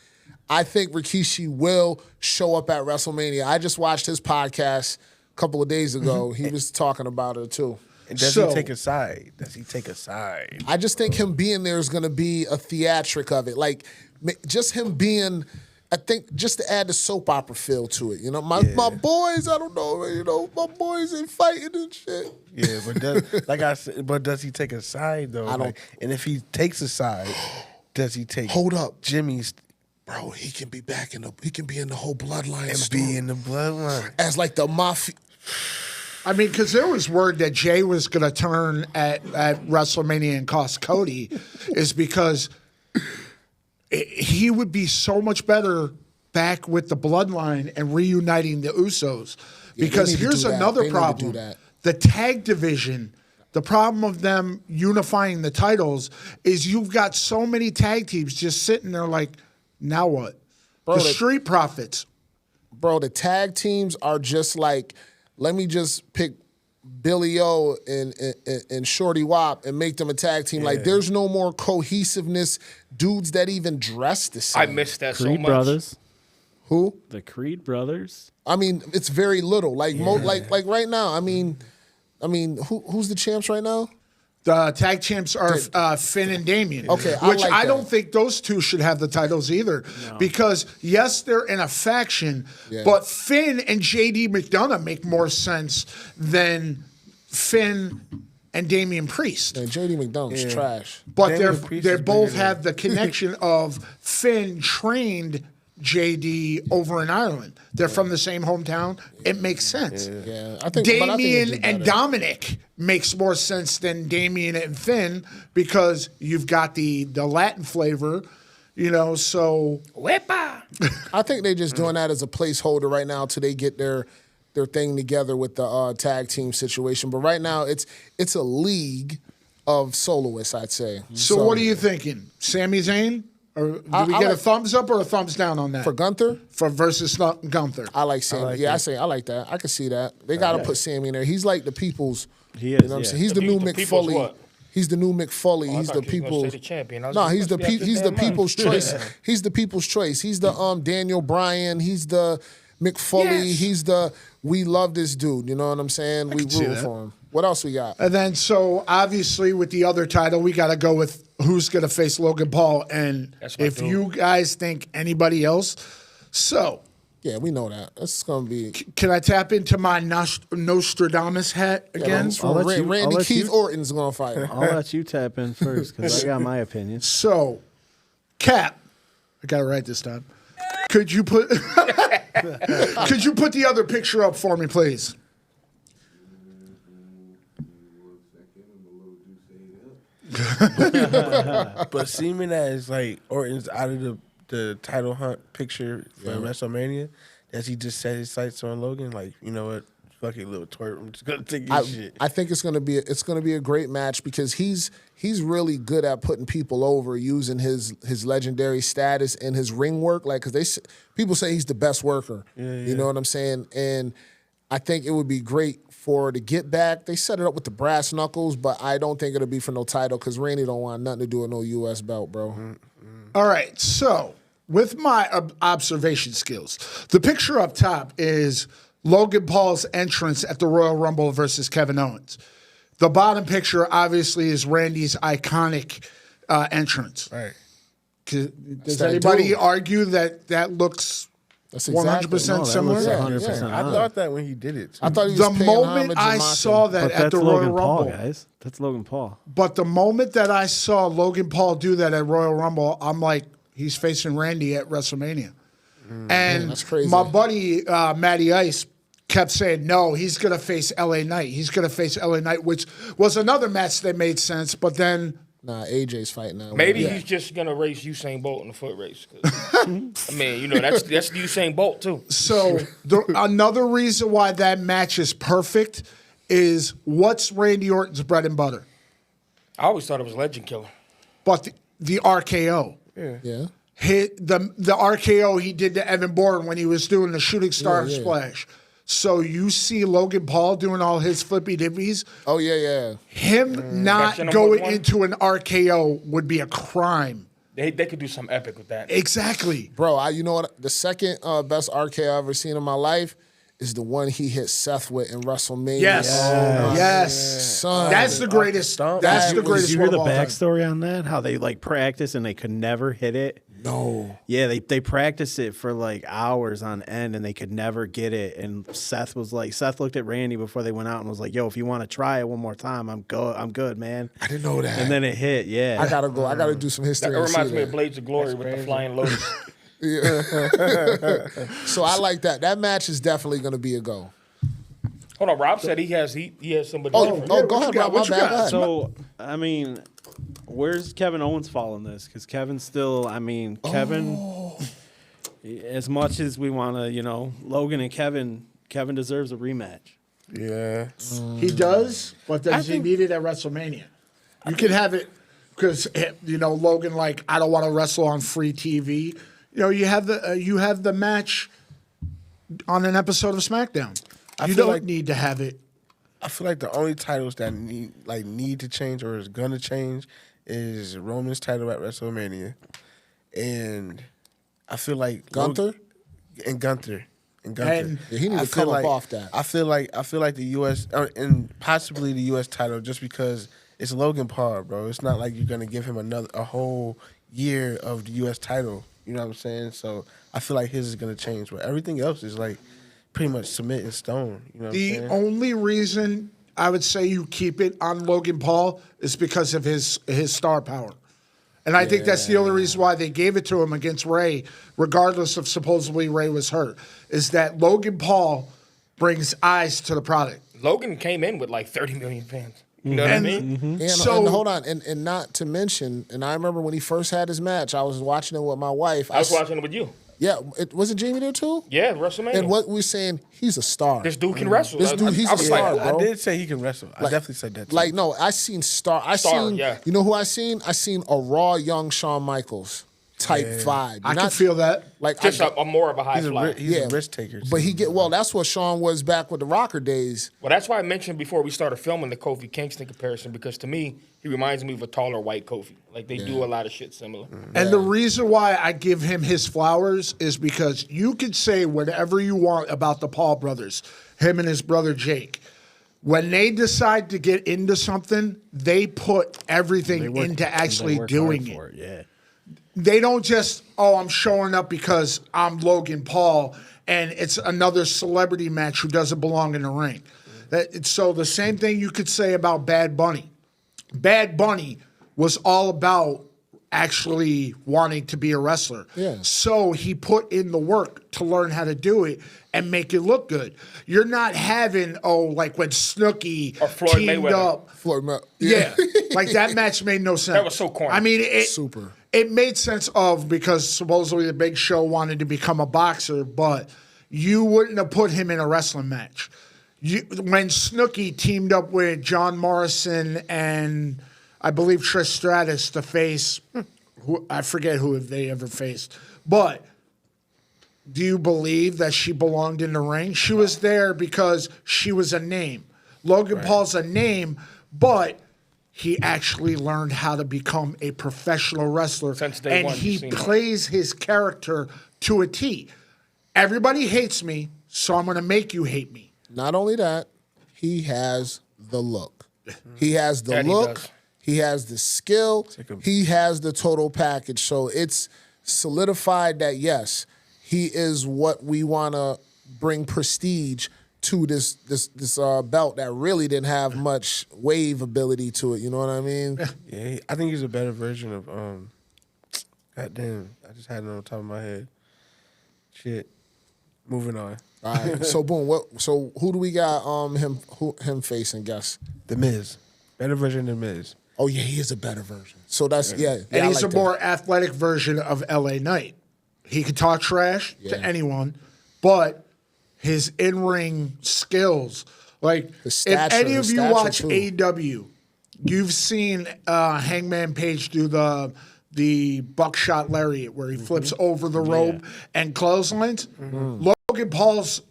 I think Rikishi will show up at WrestleMania. I just watched his podcast a couple of days ago. He was talking about it too. And does he take a side? Does he take a side? I just think him being there is going to be a theatric of it. Like, just him being, I think, just to add the soap opera feel to it. You know, my boys, I don't know, you know, my boys ain't fighting and shit. Yeah, but like I said, but does he take a side though? I don't. And if he takes a side, does he take? Hold up, Jimmy's. Bro, he can be back in the. He can be in the whole bloodline. And story. be in the bloodline as like the mafia. I mean, because there was word that Jay was going to turn at WrestleMania and cost Cody, is because he would be so much better back with the bloodline and reuniting the Usos. Because here's another problem: the tag division. The problem of them unifying the titles is you've got so many tag teams just sitting there like, now what? Bro, the Street Profits. Bro, the tag teams are just like, let me just pick Billy O and Shorty Wop and make them a tag team. Like, there's no more cohesiveness. Dudes that even dress the same. I missed that so Creed much. brothers. Who? The Creed brothers. I mean, it's very little. Like, like right now. I mean, who's the champs right now? The tag champs are Finn and Damien. Okay, which like I that. don't think those two should have the titles either. No. Because, yes, they're in a faction, but Finn and J.D. McDonough make more sense than Finn and Damian Priest. And J.D. McDonough's trash. But they both have the connection of Finn trained J.D. over in Ireland. They're from the same hometown. It makes sense. Yeah, I think Damien and Dominic makes more sense than Damien and Finn because you've got the Latin flavor, you know. So Wepa. I think they're just doing that as a placeholder right now till they get their thing together with the tag team situation. But right now, it's a league of soloists, I'd say. So what are you thinking? Sami Zayn? Or do we get a thumbs up or a thumbs down on that? For Gunther? For versus Gunther. I like Sammy. I like that. I can see that. They got to put Sammy in there. He's like the people's. He is. You know what I'm saying? He's the new Mick Foley. He's the new Mick Foley. He's the people's. No, he's the people's choice. He's the people's choice. He's the Daniel Bryan. He's the Mick Foley. Yes. He's the we love this dude. You know what I'm saying? We root for him. What else we got? And then, so obviously, with the other title, we got to go with who's going to face Logan Paul. And if you guys think anybody else, so. Yeah, we know that. It's going to be. Can I tap into my Nostradamus hat again? Randy Keith Orton's going to fight. I'll let you tap in first because I got my opinion. So, Cap, I got it right this time. Could you put the other picture up for me, please? But seeming as like Orton's out of the title hunt picture for WrestleMania, does he just set his sights on Logan? Like, you know what? Fuck it, little twerp. I'm just gonna take your shit. I think it's gonna be a great match because he's really good at putting people over using his legendary status and his ring work. Like, because people say he's the best worker. You know what I'm saying? And I think it would be great for to get back. They set it up with the brass knuckles, but I don't think it'll be for no title because Randy don't want nothing to do with no U.S. belt, bro. All right, so with my observation skills, the picture up top is Logan Paul's entrance at the Royal Rumble versus Kevin Owens. The bottom picture, obviously, is Randy's iconic entrance. Right. Does anybody argue that looks 100% similar? That looks 100%. I thought that when he did it. I thought he was The paying moment homage I to saw that But at that's the Royal Logan Paul, Rumble, guys. That's Logan Paul. but the moment that I saw Logan Paul do that at Royal Rumble, I'm like, he's facing Randy at WrestleMania. And that's crazy. my buddy Matty Ice kept saying, no, he's going to face LA Knight. He's going to face LA Knight, which was another match that made sense, but then... Nah, AJ's fighting now. Maybe he's just gonna race Usain Bolt in the foot race. I mean, you know, that's Usain Bolt too. So another reason why that match is perfect is what's Randy Orton's bread and butter? I always thought it was Legend Killer. But the RKO. Yeah. hit the RKO he did to Evan Bourne when he was doing the shooting star splash. So you see Logan Paul doing all his flippy dippies. Oh, yeah. Him not going into an RKO would be a crime. They could do something epic with that. Exactly. Bro, you know what? The second best RKO I've ever seen in my life is the one he hit Seth with in WrestleMania. Yes. Yes. Son. That's the greatest. That's the greatest. Did you hear the one of all time. backstory on that? How they like practice and they could never hit it? No. Yeah, they practiced it for like hours on end and they could never get it. And Seth looked at Randy before they went out and was like, "Yo, if you want to try it one more time, I'm good, man." I didn't know that. And then it hit. Yeah, I gotta go. I gotta do some history. That reminds me of Blades of Glory with the Flying Lotus. So I like that. That match is definitely gonna be a go. Hold on, Rob said he has somebody. Oh, different. go ahead, Rob. My bad. Go ahead. So, I mean, where's Kevin Owens fall in this? Because Kevin's still, Kevin, as much as we want to, Logan and Kevin deserves a rematch. Yeah. He does, but does he need it at WrestleMania? You can have it because Logan I don't want to wrestle on free TV. You have the match on an episode of SmackDown. You don't need to have it. I feel like the only titles that need to change or is gonna change is Roman's title at WrestleMania, and I feel like Gunther. Gunther. And he need to come up off that. I feel like the U.S. And possibly the U.S. title just because it's Logan Paul, bro. It's not like you're gonna give him a whole year of the U.S. title. You know what I'm saying? So I feel like his is gonna change, but everything else is pretty much cement in stone. You know what I'm saying? Only reason I would say you keep it on Logan Paul is because of his star power. And I think that's the only reason why they gave it to him against Ray, regardless of supposedly Ray was hurt, is that Logan Paul brings eyes to the product. Logan came in with 30 million fans. You know what I mean? And hold on, and not to mention, and I remember when he first had his match, I was watching it with my wife. I was watching it with you. Yeah, was it Jamie there too? Yeah, WrestleMania. And what we're saying, he's a star. This dude can wrestle. This dude, he's a star, bro. I did say he can wrestle. I definitely said that. Too. No, I seen star. Yeah. You know who I seen? I seen a raw young Shawn Michaels type vibe. I can feel that. Just a more of a high flyer. He's a risk taker. But that's what Shawn was back with the Rocker days. Well, that's why I mentioned before we started filming the Kofi Kingston comparison, because to me, he reminds me of a taller white Kofi. They do a lot of shit similar. And the reason why I give him his flowers is because you could say whatever you want about the Paul brothers, him and his brother Jake. When they decide to get into something, they put everything into actually doing it. Yeah. They don't just, I'm showing up because I'm Logan Paul and it's another celebrity match who doesn't belong in the ring. So the same thing you could say about Bad Bunny. Bad Bunny was all about actually wanting to be a wrestler. Yeah. So he put in the work to learn how to do it and make it look good. You're not having, when Snooki or Floyd teamed Mayweather. up. Yeah. That match made no sense. That was so corny. I mean, Super. It made sense because supposedly the Big Show wanted to become a boxer, but you wouldn't have put him in a wrestling match. When Snooki teamed up with John Morrison and I believe Trish Stratus to face, I forget who they ever faced, but do you believe that she belonged in the ring? She was there because she was a name. Logan Paul's a name, but he actually learned how to become a professional wrestler. Since day one, he plays his character to a T. Everybody hates me, so I'm going to make you hate me. Not only that, he has the look. He has the look. He has the skill. He has the total package. So it's solidified that, yes, he is what we want to bring prestige to this belt that really didn't have much wave ability to it. You know what I mean? Yeah, I think he's a better version of goddamn, I just had it on the top of my head. Shit. Moving on. All right. So boom. So who do we got? Him facing? Guess The Miz. Better version of The Miz. Oh yeah, he is a better version. So that's And he's a more athletic version of LA Knight. He could talk trash to anyone, but his in-ring skills, if any of you watch AEW, you've seen Hangman Page do the the buckshot lariat where he flips over the rope and clotheslines. Logan Paul's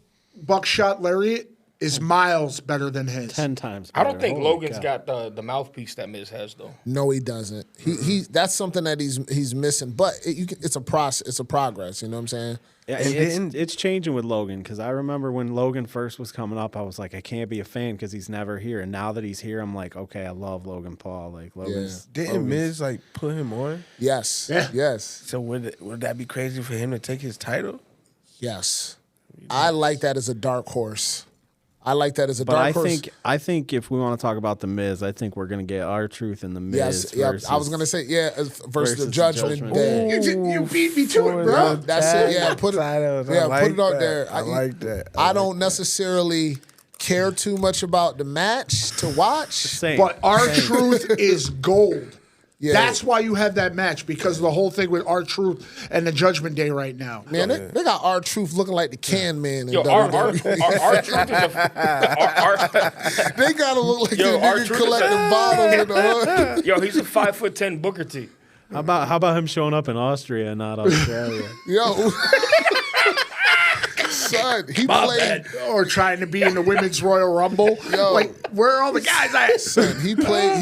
buckshot lariat is miles better than his. 10 times I better. don't think Holy Logan's cow. got the mouthpiece that Miz has though. No, he doesn't. He that's something that he's missing. But it's a process. It's a progress. You know what I'm saying? Yeah, it's changing with Logan because I remember when Logan first was coming up, I was like, I can't be a fan because he's never here. And now that he's here, I'm like, okay, I love Logan Paul. Like Logan's. Didn't Miz like put him on? Yes. Yeah. Yes. So would that be crazy for him to take his title? Yes. I like that as a dark horse. I like that as a But dark horse. I think if we want to talk about the Miz, I think we're gonna get R-Truth and the Miz. Yes, yeah. Versus, I was gonna say versus the versus the Judgment Judgment Day. You beat me to it, bro. That's it. Yeah, put it. Titles. I Yeah, like put it out that. there. I like that. I don't necessarily care too much about the match to watch. Same. But R-Truth is gold. Yeah. That's why you have that match, because of the whole thing with R-Truth and the Judgment Day right now. Man, they got R-Truth looking like the Can Man. In Yo, WWE. R-Truth is They gotta look like Yo, the nigga R-Truth is collecting bottles in the hood. Yo, he's a 5'10" Booker T. How about him showing up in Austria and not Australia? Yo. Son, he played. Or trying to be in the Women's Royal Rumble. Yo. Like, where are all the guys at? Son, he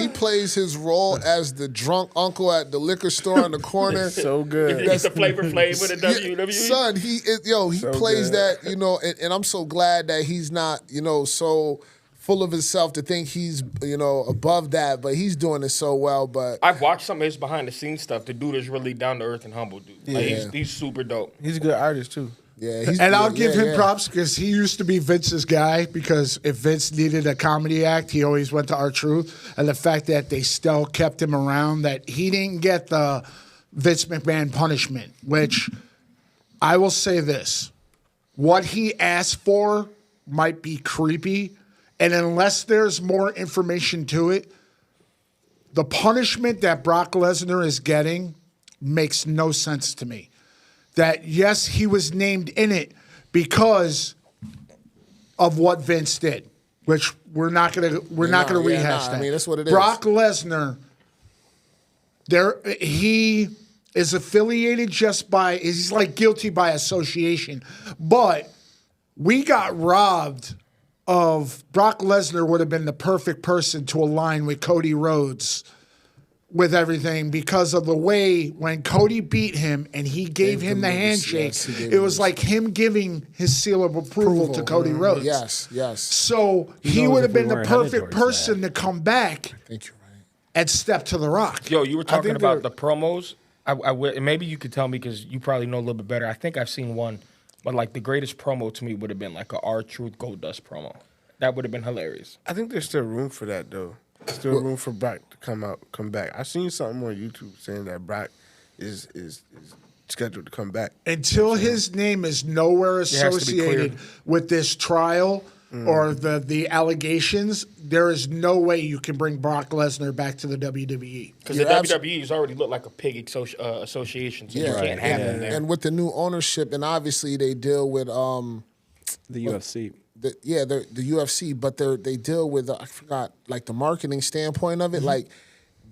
plays his role as the drunk uncle at the liquor store on the corner. So good. He's the Flavor Flav with the Yeah, WWE. son, he So plays good. that, and I'm so glad that he's not, so full of himself to think he's, above that, but he's doing it so well. But I've watched some of his behind the scenes stuff. The dude is really down to earth and humble, dude. Like, Yeah. he's super dope. He's a good artist too. yeah, And I'll give him props because he used to be Vince's guy, because if Vince needed a comedy act, he always went to R-Truth. And the fact that they still kept him around, that he didn't get the Vince McMahon punishment, which I will say this. What he asked for might be creepy, and unless there's more information to it, the punishment that Brock Lesnar is getting makes no sense to me. That yes, he was named in it because of what Vince did, which we're not gonna rehash that. I mean, that's what it is. Brock Lesnar, he is affiliated he's like guilty by association, but we got robbed of. Brock Lesnar would have been the perfect person to align with Cody Rhodes with everything, because of the way when Cody beat him and he gave him the handshake, yes, he gave it him was like him giving his seal of approval to Cody Rhodes. Yes. So he knows would if have been we the weren't headed perfect towards person to come back I think you're right. and step to the Rock. Yo, you were talking think about the promos. Maybe you could tell me because you probably know a little bit better. I think I've seen one, but like the greatest promo to me would have been like a R-Truth Gold Dust promo. That would have been hilarious. I think there's still room for that though. Still room for Brock to come back. I seen something on YouTube saying that Brock is scheduled to come back. Until his name is nowhere has to be associated cleared. with this trial or the allegations, there is no way you can bring Brock Lesnar back to the WWE. Because the You're abs- WWE has already looked like a pig association, so you can't have them there. And with the new ownership, and obviously they deal with The UFC. the UFC, but they deal with I forgot like the marketing standpoint of it, like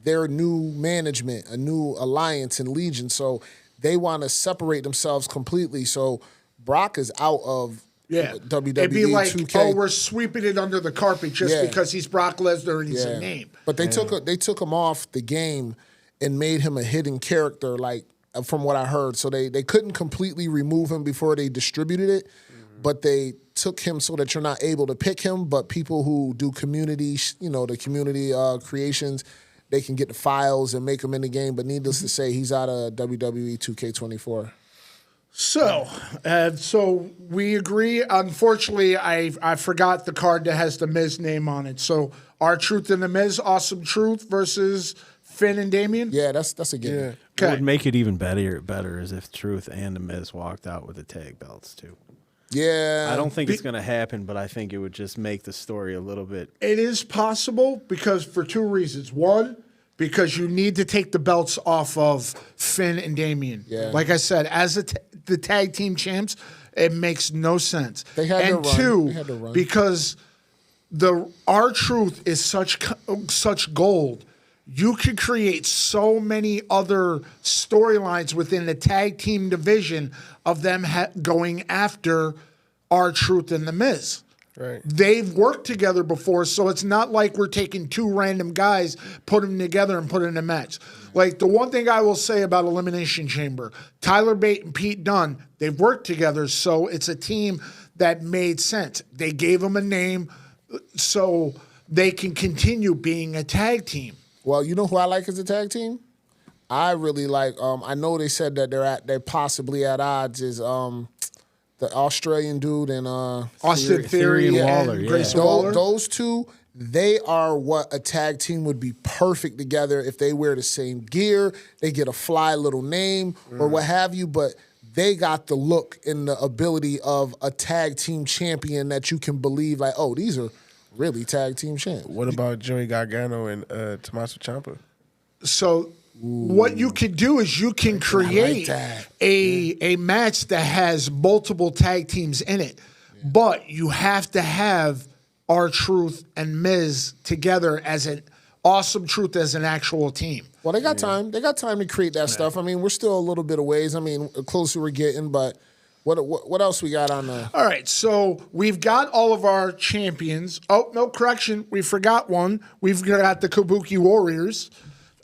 their new management, a new alliance and legion. So they want to separate themselves completely. So Brock is out of WWE. It'd be like, 2K. we're sweeping it under the carpet just Yeah. because he's Brock Lesnar and he's a name. But they took him off the game and made him a hidden character, like from what I heard. So they couldn't completely remove him before they distributed it, but they took him so that you're not able to pick him. But people who do community, the community creations, they can get the files and make them in the game. But needless to say, he's out of WWE 2K24. So we agree. Unfortunately, I forgot the card that has the Miz name on it. So R-Truth and the Miz, Awesome Truth versus Finn and Damien. Yeah, that's a given. What would make it even better is if Truth and The Miz walked out with the tag belts too. Yeah, I don't think it's going to happen, but I think it would just make the story a little bit. It is possible because for two reasons. One, because you need to take the belts off of Finn and Damien. Yeah. Like I said, as the tag team champs, it makes no sense. They had and to run. two, They had to run. because the R-Truth is such gold you could create so many other storylines within the tag team division of them going after R-Truth and The Miz. Right. They've worked together before, so it's not like we're taking two random guys, put them together, and put in a match. Like, the one thing I will say about Elimination Chamber, Tyler Bate and Pete Dunne, they've worked together, so it's a team that made sense. They gave them a name so they can continue being a tag team. Well, you know who I like as a tag team? I really like. I know they said that they're possibly at odds. Is the Australian dude and Austin Theory and Waller, Grayson yeah. Waller. Those two, they are what a tag team would be perfect together if they wear the same gear. They get a fly little name or what have you, but they got the look and the ability of a tag team champion that you can believe like, oh, these are really tag team champs. What about Joey Gargano and Tommaso Ciampa? So what you can do is you can create that. a match that has multiple tag teams in it, but you have to have R-Truth and Miz together as an Awesome Truth as an actual team. Well, they got time. They got time to create that stuff. I mean, we're still a little bit of ways. I mean, the closer we're getting, but what else we got on the? All right, so we've got all of our champions. Oh, no, correction. We forgot one. We've got the Kabuki Warriors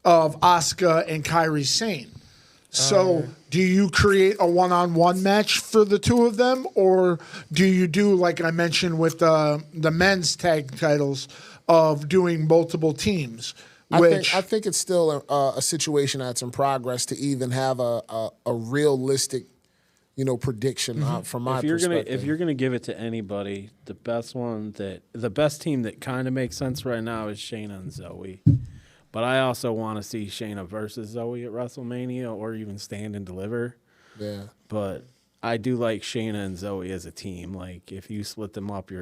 of Asuka and Kairi Sane. So do you create a one-on-one match for the two of them, or do you do, like I mentioned with the men's tag titles, of doing multiple teams? I think it's still a situation that's in progress to even have a realistic, prediction from my perspective. If you're gonna give it to anybody, the best team that kind of makes sense right now is Shayna and Zoe. But I also want to see Shayna versus Zoe at WrestleMania, or even Stand and Deliver. Yeah. But I do like Shayna and Zoe as a team. Like, if you split them up,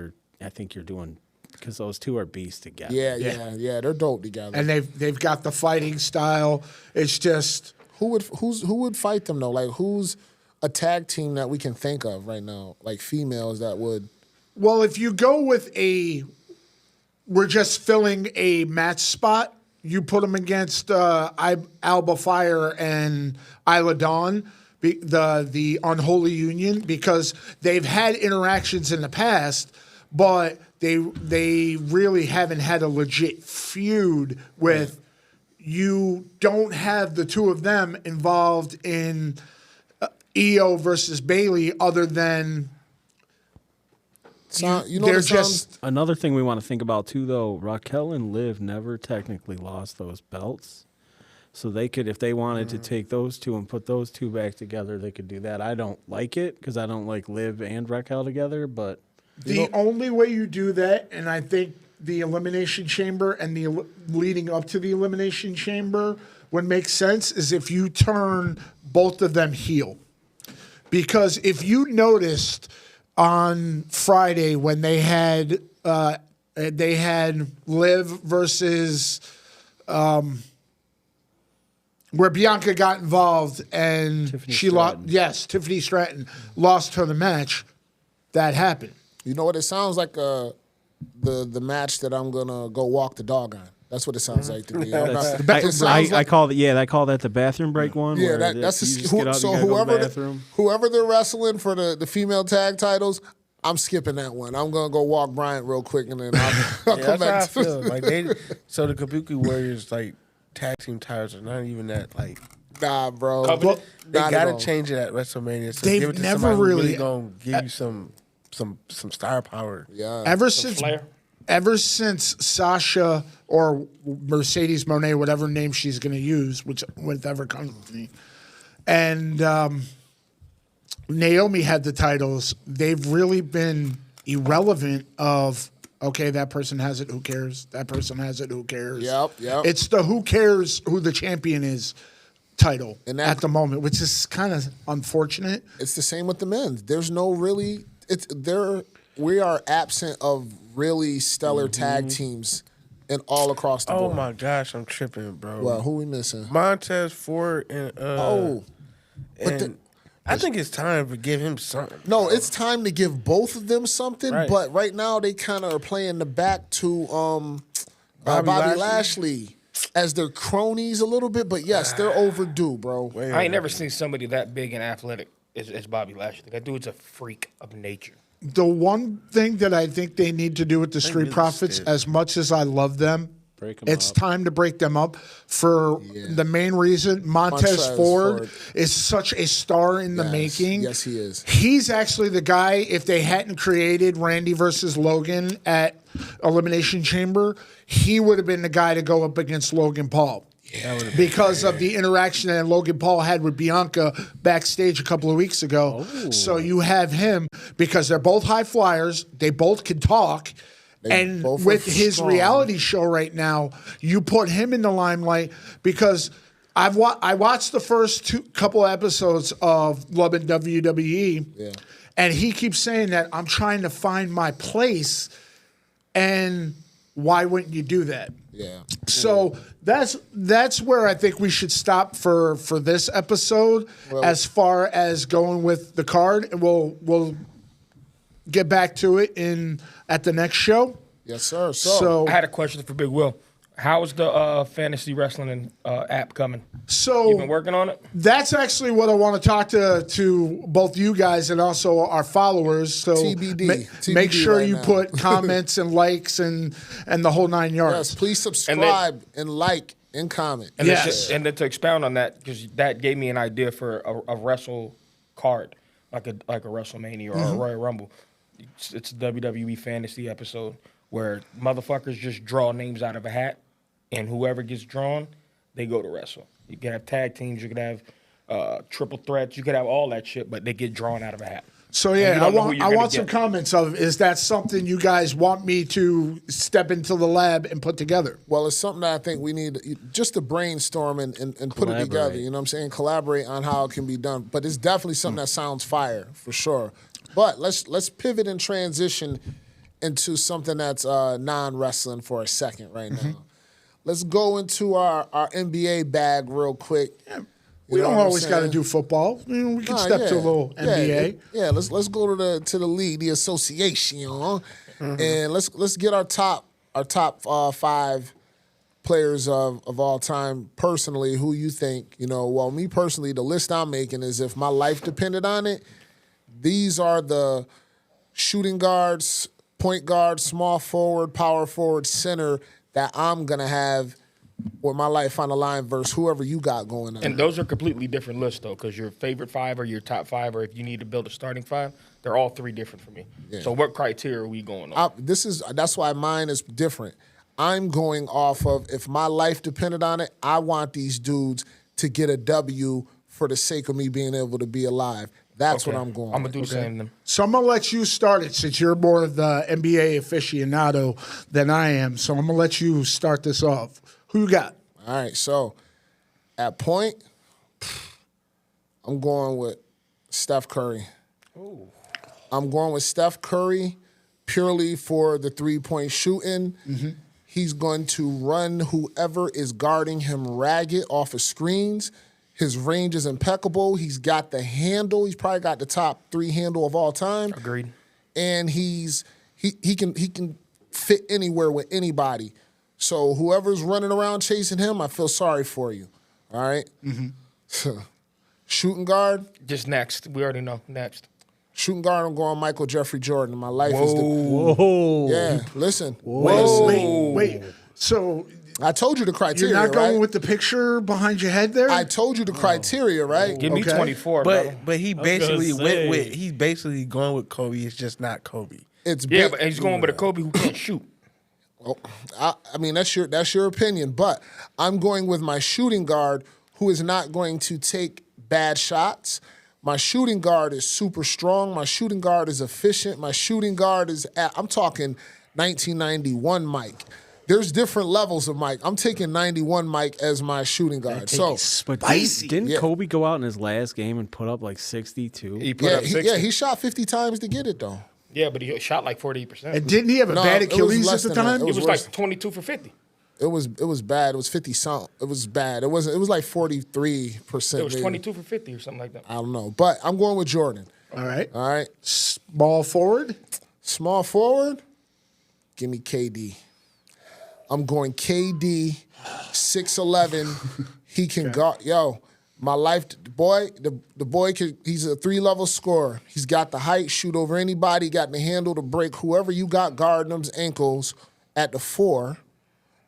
I think you're doing, because those two are beasts together. Yeah, they're dope together. And they've got the fighting style. It's just who would fight them though? Like, who's a tag team that we can think of right now, like females that would? Well, if you go with we're just filling a match spot. You put them against Alba Fire and Isla Dawn, the Unholy Union, because they've had interactions in the past, but they really haven't had a legit feud with. You don't have the two of them involved in Io versus Bayley, other than. They're just another thing we want to think about too, though. Raquel and Liv never technically lost those belts, so they could, if they wanted to take those two and put those two back together, they could do that. I don't like it because I don't like Liv and Raquel together, but the only way you do that, and I think the Elimination Chamber and the leading up to the Elimination Chamber would make sense, is if you turn both of them heel, because if you noticed. On Friday, when they had Liv versus where Bianca got involved and Tiffany Stratton. Tiffany Stratton lost her the match. That happened. You know what? It sounds like the match that I'm gonna go walk the dog on. That's what it sounds like to me. I call that the bathroom break one. Yeah, where that's you just get up, so you gotta go to the whoever bathroom. whoever they're wrestling for the female tag titles, I'm skipping that one. I'm gonna go walk Bryant real quick and then I'll come That's how I back. feel. Like so the Kabuki Warriors tag team titles are not even that like. Nah, bro. Well, They Not at gotta all. change it at WrestleMania. So They've give it to never somebody who really- gonna give you some star power. Yeah. Ever since Sasha or Mercedes Moné, whatever name she's going to use, whatever comes to me, and Naomi had the titles, they've really been irrelevant of, okay, that person has it, who cares? That person has it, who cares? Yep. It's the who cares who the champion is title And that- at the moment, which is kind of unfortunate. It's the same with the men. There's no really. We are absent of really stellar tag teams and all across the Oh board. my gosh, I'm tripping, bro. Well, who we missing? Montez Ford and but I think it's time to give him something. no, it's time to give both of them something. Right. But right now they kind of are playing the back to Bobby Bobby Lashley. as their cronies a little bit, but yes, they're overdue, bro. I ain't never seen somebody that big and athletic as Bobby Lashley. That dude's a freak of nature. The one thing that I think they need to do with the Street really Profits, stiff. as much as I love them, Break 'em it's up. time to break them up for the main reason Montez Ford is such a star in the making. Yes, he is. He's actually the guy, if they hadn't created Randy versus Logan at Elimination Chamber, he would have been the guy to go up against Logan Paul. Because of the interaction that Logan Paul had with Bianca backstage a couple of weeks ago. So you have him because they're both high flyers. They both can talk. And both with are his strong. reality show right now, you put him in the limelight because I watched the first couple episodes of Love and WWE, and he keeps saying that I'm trying to find my place, and why wouldn't you do that? Yeah. So that's where I think we should stop for this episode as far as going with the card, and we'll get back to it at the next show. Yes, sir. So I had a question for Big Will. How is the fantasy wrestling app coming? So You been working on it? that's actually what I want to talk to both you guys and also our followers. So TBD. make TBD sure right you now. put comments and likes and the whole 9 yards. yes, please subscribe and like and comment. And Yes. then to expound on that, because that gave me an idea for a wrestle card, like a WrestleMania or a Royal Rumble. It's a WWE fantasy episode where motherfuckers just draw names out of a hat, and whoever gets drawn, they go to wrestle. You can have tag teams, you could have triple threats, you could have all that shit, but they get drawn out of a hat. So And you yeah, I don't know who want you're gonna some get. comments of, is that something you guys want me to step into the lab and put together? Well, it's something that I think we need just to brainstorm and put it together. Collaborate. You know what I'm saying? Collaborate on how it can be done. But it's definitely something that sounds fire for sure. But let's pivot and transition into something that's non-wrestling for a second right now. Let's go into our NBA bag real quick. We You know don't what I'm always got to saying? do football. We can Nah, step to a little NBA. Yeah, let's go to the league, the association, and let's get our top 5 players of all time personally. Who you think? Well, me personally, the list I'm making is if my life depended on it. These are the shooting guards, point guard, small forward, power forward, center that I'm gonna have with my life on the line versus whoever you got going on. And those are completely different lists, though, because your favorite 5 or your top 5, or if you need to build a starting 5, they're all 3 different for me. Yeah. So what criteria are we going on? That's why mine is different. I'm going off of if my life depended on it, I want these dudes to get a W for the sake of me being able to be alive. That's what I'm going. I'm going to do the same then. So I'm going to let you start it since you're more of the NBA aficionado than I am. So I'm going to let you start this off. Who you got? All right, so at point, I'm going with Steph Curry. I'm going with Steph Curry purely for the three-point shooting. He's going to run whoever is guarding him ragged off of screens. His range is impeccable. He's got the handle. He's probably got the top 3 handle of all time. Agreed. And he can fit anywhere with anybody. So whoever's running around chasing him, I feel sorry for you. All right? Shooting guard. Just next. We already know. Next. Shooting guard, I'm going Michael Jeffrey Jordan. My life is the... Whoa. Yeah, listen. Wait. So I told you the criteria, you're not going right? with the picture behind your head there? I told you the criteria, right? Give me Okay. 24, brother. But he gonna basically say. he's basically going with Kobe. It's just not Kobe. It's Yeah, big. but he's going with a Kobe who can't shoot. Oh, I mean, that's your opinion, but I'm going with my shooting guard who is not going to take bad shots. My shooting guard is super strong. My shooting guard is efficient. My shooting guard is, I'm talking 1991 Mike. There's different levels of Mike. I'm taking 91 Mike as my shooting guard. So, But Spicy. didn't Yeah. Kobe go out in his last game and put up like 62? He put yeah, up 60. he shot 50 times to get it, though. Yeah, but he shot like 48%. And didn't he have a No, bad it was Achilles less at the than that. time? It It was was worse. like 22 for 50. It was bad. It was 50 something. It was bad. It was like 43%. It was maybe. 22 for 50 or something like that. I don't know. But I'm going with Jordan. All right. All right. Small forward. Small forward, give me KD. I'm going KD 6'11". He can guard. Yo, my life, the boy he's a 3-level scorer. He's got the height, shoot over anybody, got the handle to break whoever you got guarding them's ankles at the 4,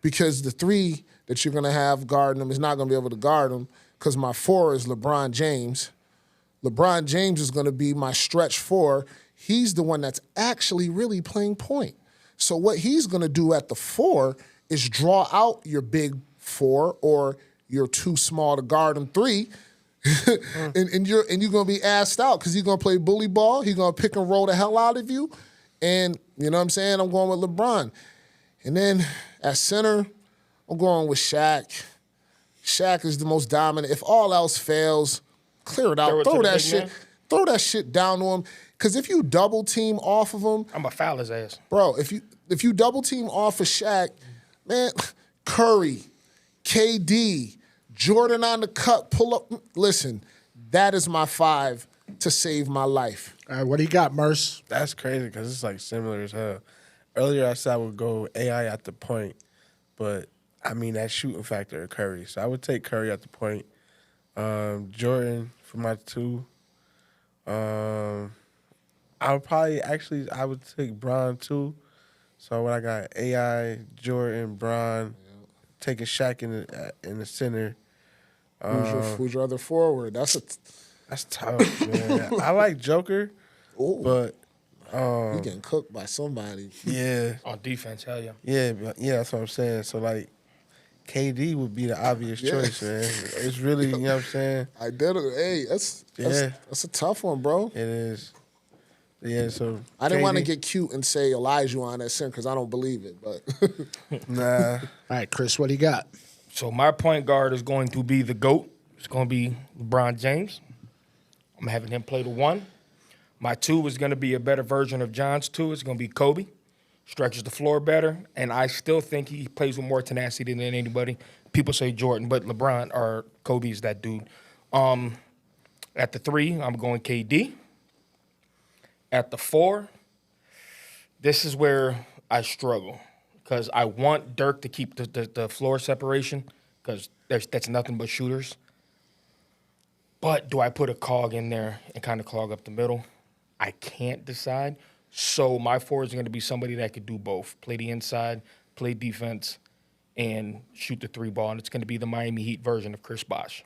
because the 3 that you're going to have guarding him is not going to be able to guard him, because my 4 is LeBron James. LeBron James is going to be my stretch 4. He's the one that's actually really playing point. So what he's going to do at the 4 is draw out your big 4, or you're too small to guard him 3, and you're going to be assed out because he's going to play bully ball. He's going to pick and roll the hell out of you. And you know what I'm saying? I'm going with LeBron. And then at center, I'm going with Shaq. Shaq is the most dominant. If all else fails, clear it out. Throw that shit. Throw that shit down to him. Because if you double team off of him, I'm going to foul his ass. Bro, if you double team off of Shaq, man, Curry, KD, Jordan on the cut, pull up. Listen, that is my 5 to save my life. All right, what do you got, Merce? That's crazy because it's like similar as hell. Earlier I said I would go AI at the point, but I mean that shooting factor of Curry. So I would take Curry at the point. Jordan for my 2. I would take Bron too. So when I got AI, Jordan, Bron, taking Shaq in the center. Who's your other forward? That's tough, man. I like Joker, but you getting cooked by somebody. Yeah. On defense, hell yeah. Yeah, that's what I'm saying. So like, KD would be the obvious choice, man. It's really, you know what I'm saying? Hey, that's a tough one, bro. It is. Yeah, so I didn't want to get cute and say Olajuwon at center because I don't believe it, but nah. All right, Chris, what do you got? So my point guard is going to be the GOAT. It's going to be LeBron James. I'm having him play the 1. My 2 is going to be a better version of John's 2. It's going to be Kobe. Stretches the floor better, and I still think he plays with more tenacity than anybody. People say Jordan, but LeBron or Kobe is that dude. At the 3, I'm going KD. At the 4, this is where I struggle because I want Dirk to keep the floor separation because that's nothing but shooters. But do I put a cog in there and kind of clog up the middle? I can't decide. So my 4 is going to be somebody that could do both, play the inside, play defense, and shoot the 3 ball. And it's going to be the Miami Heat version of Chris Bosh.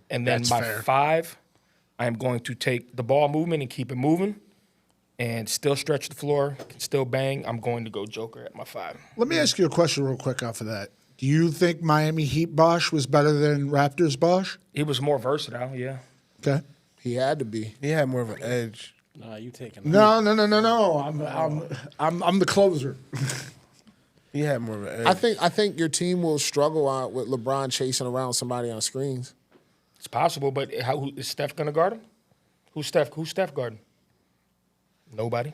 And then That's my fair. 5, I'm going to take the ball movement and keep it moving and still stretch the floor, can still bang. I'm going to go Joker at my 5. Let me ask you a question real quick off of that. Do you think Miami Heat Bosch was better than Raptors Bosch? He was more versatile, yeah. Okay. he had to be. He had more of an edge. Nah, you taking No. I'm the closer. He had more of an edge. I think your team will struggle out with LeBron chasing around somebody on screens. It's possible, but is Steph going to guard him? Who's Steph guarding? Nobody.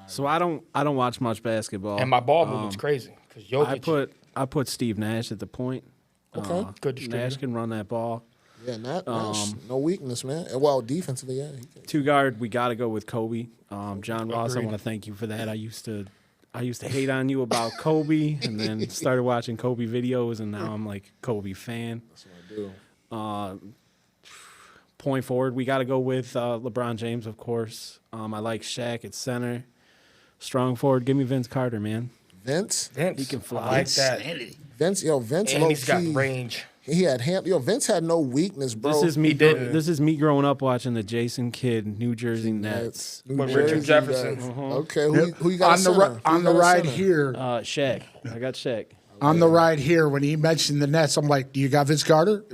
So I don't watch much basketball. And my ball movement's crazy because Jokic. I put Steve Nash at the point. Okay. Good distributor. Nash can run that ball. Yeah, Nash, no weakness, man. Well, defensively, yeah. 2 guard, we got to go with Kobe. John Ross, I want to thank you for that. I used to hate on you about Kobe, and then started watching Kobe videos, and now I'm like Kobe fan. That's what I do. Point forward, we got to go with LeBron James, of course. I like Shaq at center. Strong forward, give me Vince Carter, man. Vince, He can fly. I like that. Vince, And he's got range. He had Vince had no weakness, bro. This is me. did. This is me growing up watching the Jason Kidd New Jersey Nets. New With Richard Jersey Jefferson. Nets. Okay, who you got On the ride here, Shaq. I got Shaq. on the ride here, when he mentioned the Nets, I'm like, "Do you got Vince Carter?"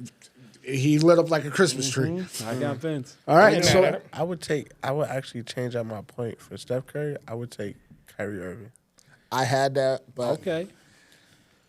He lit up like a Christmas tree. I got Vince. All right, Ain't so mad at it. I would actually change out my point for Steph Curry. I would take Kyrie Irving. I had that, but Okay.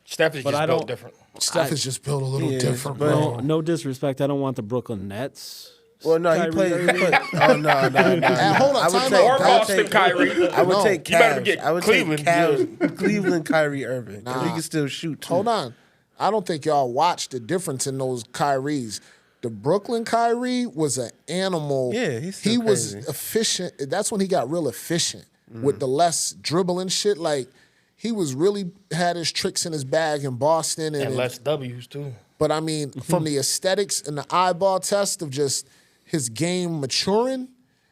Steph is But just I built don't- different. Steph is just built a little Yeah, different, but- bro. No disrespect. I don't want the Brooklyn Nets. Well, no, he Kyrie played. Irving. Oh no. hold on, I would time take. out. Or I would Boston take Kyrie. I would No. take Cavs. You better get I would Cleveland. take Cavs, Cleveland, Kyrie Irving, because he can still shoot. Too. Hold on. I don't think y'all watched the difference in those Kyries. The Brooklyn Kyrie was an animal. Yeah, he's still he was crazy. efficient. That's when he got real efficient with the less dribbling shit. Like he was really had his tricks in his bag in Boston. And less W's, too. But, I mean, from the aesthetics and the eyeball test of just his game maturing,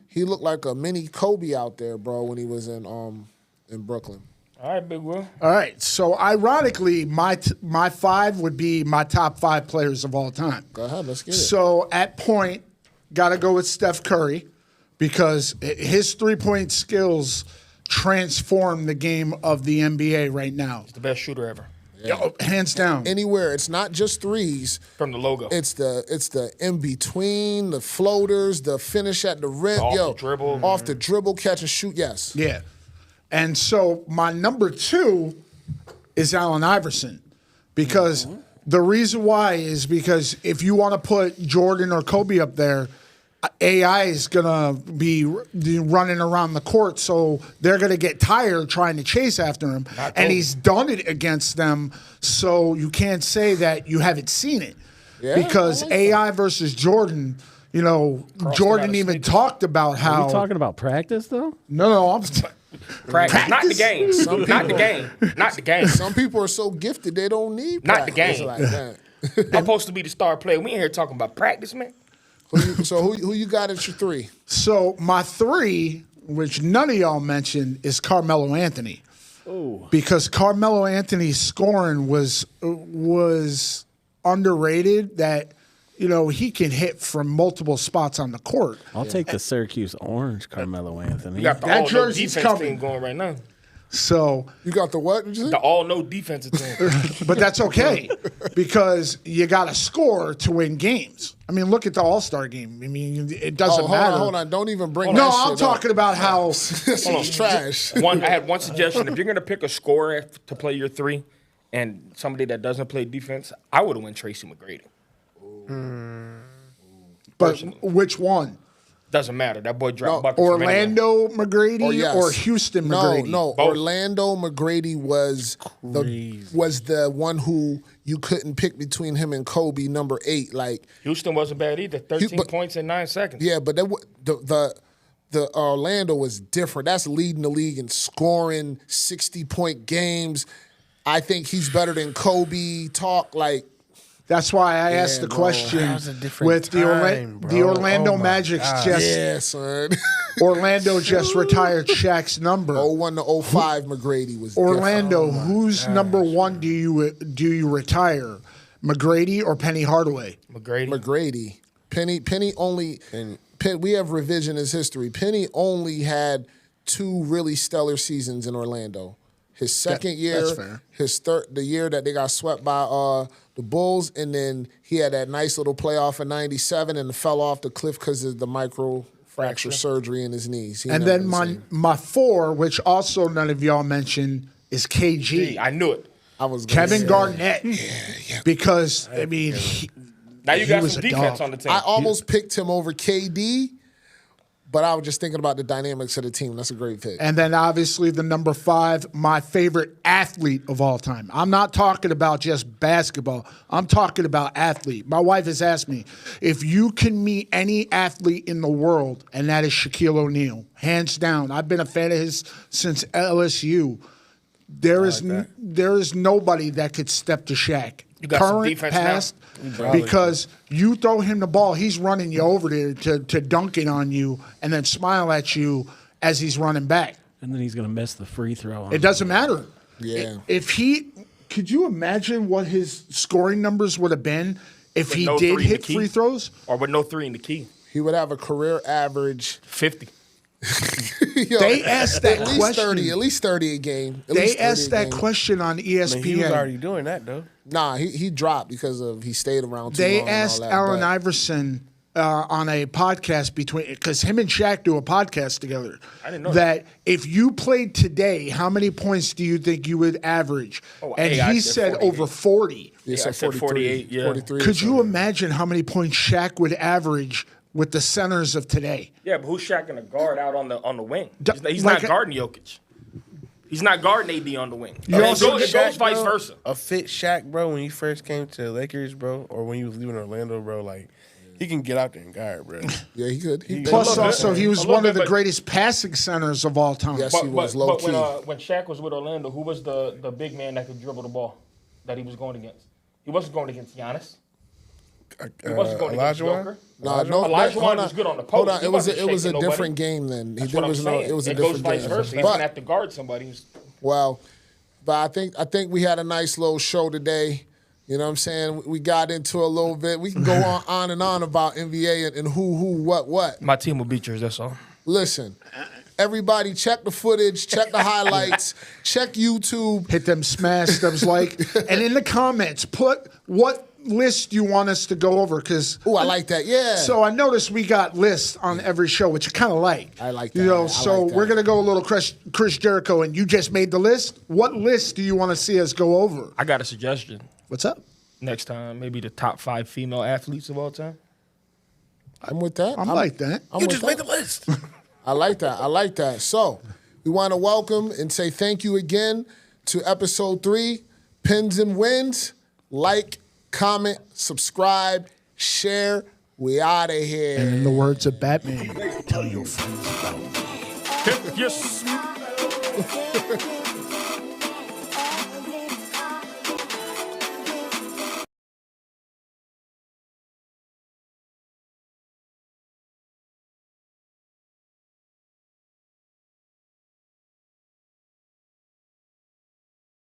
he looked like a mini Kobe out there, bro, when he was in Brooklyn. All right, Big Will. All right. So, ironically, my 5 would be my top 5 players of all time. Go ahead, let's get it. So, at point, got to go with Steph Curry because his three-point skills transform the game of the NBA right now. He's the best shooter ever. Yeah. Hands down. Anywhere. It's not just threes. From the logo. It's the in between, the floaters, the finish at the rim. Off the dribble. Off the dribble, catch and shoot, yes. Yeah. And so my number 2 is Allen Iverson because the reason why is because if you want to put Jordan or Kobe up there, AI is going to be running around the court, so they're going to get tired trying to chase after him. And he's done it against them, so you can't say that you haven't seen it. Yeah, because I like AI versus Jordan, you know, Jordan even talked about how. Are we talking about practice, though? No, I'm. Practice. Not the game. Not the game. Not the game. Some people are so gifted they don't need Not the practice game. like that. I'm supposed to be the star player. We ain't here talking about practice, man. Who you got at your 3? So my 3, which none of y'all mentioned, is Carmelo Anthony. Oh. Because Carmelo Anthony's scoring was underrated. That he can hit from multiple spots on the court. I'll take the Syracuse Orange, Carmelo Anthony. We got the That all-no jersey's defense coming. team going right now. So, You got the what? Did you say? The all-no defensive team. but that's okay because you got to score to win games. I mean, look at the All-Star game. I mean, it doesn't matter. Hold on. Don't even bring No, that I'm shit talking about how. This is trash. I had one suggestion. If you're going to pick a scorer to play your 3 and somebody that doesn't play defense, I would have went Tracy McGrady. But which one? Doesn't matter. That boy dropped buckets. Orlando McGrady yes. or Houston McGrady? No. Both. Orlando McGrady was the one who you couldn't pick between him and Kobe, number 8. Like Houston wasn't bad either. 13 points in 9 seconds. yeah, but the Orlando was different. That's leading the league in scoring, 60-point games. I think he's better than Kobe. That's why I asked the bro. question That was a different with time, bro. the Orlando Oh my Magic's God. just Yeah, son. Orlando just retired Shaq's number. 01 to 05 McGrady was Orlando, whose number 1 do you retire? McGrady or Penny Hardaway? McGrady. McGrady. Penny only. We have revisionist history. Penny only had 2 really stellar seasons in Orlando. His second year, that's fair. his the year that they got swept by the Bulls, and then he had that nice little playoff in '97 and fell off the cliff because of the microfracture surgery in his knees. He And never then been my same. 4, which also none of y'all mentioned, is KG. I knew it. I was gonna Kevin say- Garnett. Because, I mean, Now you got was some a defense dog. on the team. I almost picked him over KD, but I was just thinking about the dynamics of the team. That's a great pick. and then obviously the number 5, my favorite athlete of all time. I'm not talking about just basketball. I'm talking about athlete. My wife has asked me, if you can meet any athlete in the world, and that is Shaquille O'Neal, hands down. I've been a fan of his since LSU. There is nobody that could step to Shaq. You got some Current, defense now. past, because you throw him the ball, he's running you over there to dunk it on you and then smile at you as he's running back. And then he's going to miss the free throw. It doesn't matter. Yeah. Could you imagine what his scoring numbers would have been if he no did 3 in the hit key? free throws? Or with no 3 in the key. He would have a career average. 50. Yo, They asked that at least question. 30, at least 30 a game. At They least 30 asked a that game. question on He was ESPN. already doing that, though. Nah, he dropped because he stayed around too They long. and asked all that, Allen but- Iverson on a podcast because him and Shaq do a podcast together. I didn't know that. If you played today, how many points do you think you would average? And hey, I he said said 48. over 40. Yeah, I so said 48, yeah. 43 Could you imagine how many points Shaq would average with the centers of today? Yeah, but who's Shaq going to guard out on the wing? D- He's like not guarding Jokic. He's not guarding AD on the wing. You It also- goes Shaq, vice bro, versa. A fit Shaq, bro, when he first came to the Lakers, bro, or when he was leaving Orlando, bro, like, He can get out there and guard, bro. Yeah, he could. Plus, also, he was A little one of bit, the but- greatest passing centers of all time. Yes, he was low But key. when Shaq was with Orlando, who was the big man that could dribble the ball that he was going against? He wasn't going against Giannis. He wasn't going against Joker. Olajuwon was good on the post. Hold on, He it was wasn't a shaking different nobody. game then. That's what I'm saying. It was a it different goes vice game. versa. He But didn't have to guard somebody. well, but I think we had a nice little show today. You know what I'm saying? We got into a little bit. We can go on and on about NBA and who, what. My team will beat yours. That's all. Listen, everybody check the footage, check the highlights, check YouTube. Hit them smash thumbs like, and in the comments, put what list you want us to go over. Because Oh, I like that. Yeah. So I noticed we got lists on every show, which I kind of like. I like that. You know, I so like that. we're gonna go a little Chris Jericho, and you just made the list. What list do you want to see us go over? I got a suggestion. What's up? Next time, maybe the top 5 female athletes of all time. I'm with that. I'm like that. I'm You with just that. made the list. I like that. I like that. So we want to welcome and say thank you again to episode 3, Pins and Wins. Like, comment, subscribe, share. We out of here. And in the words of Batman, tell your friends about me. Yes.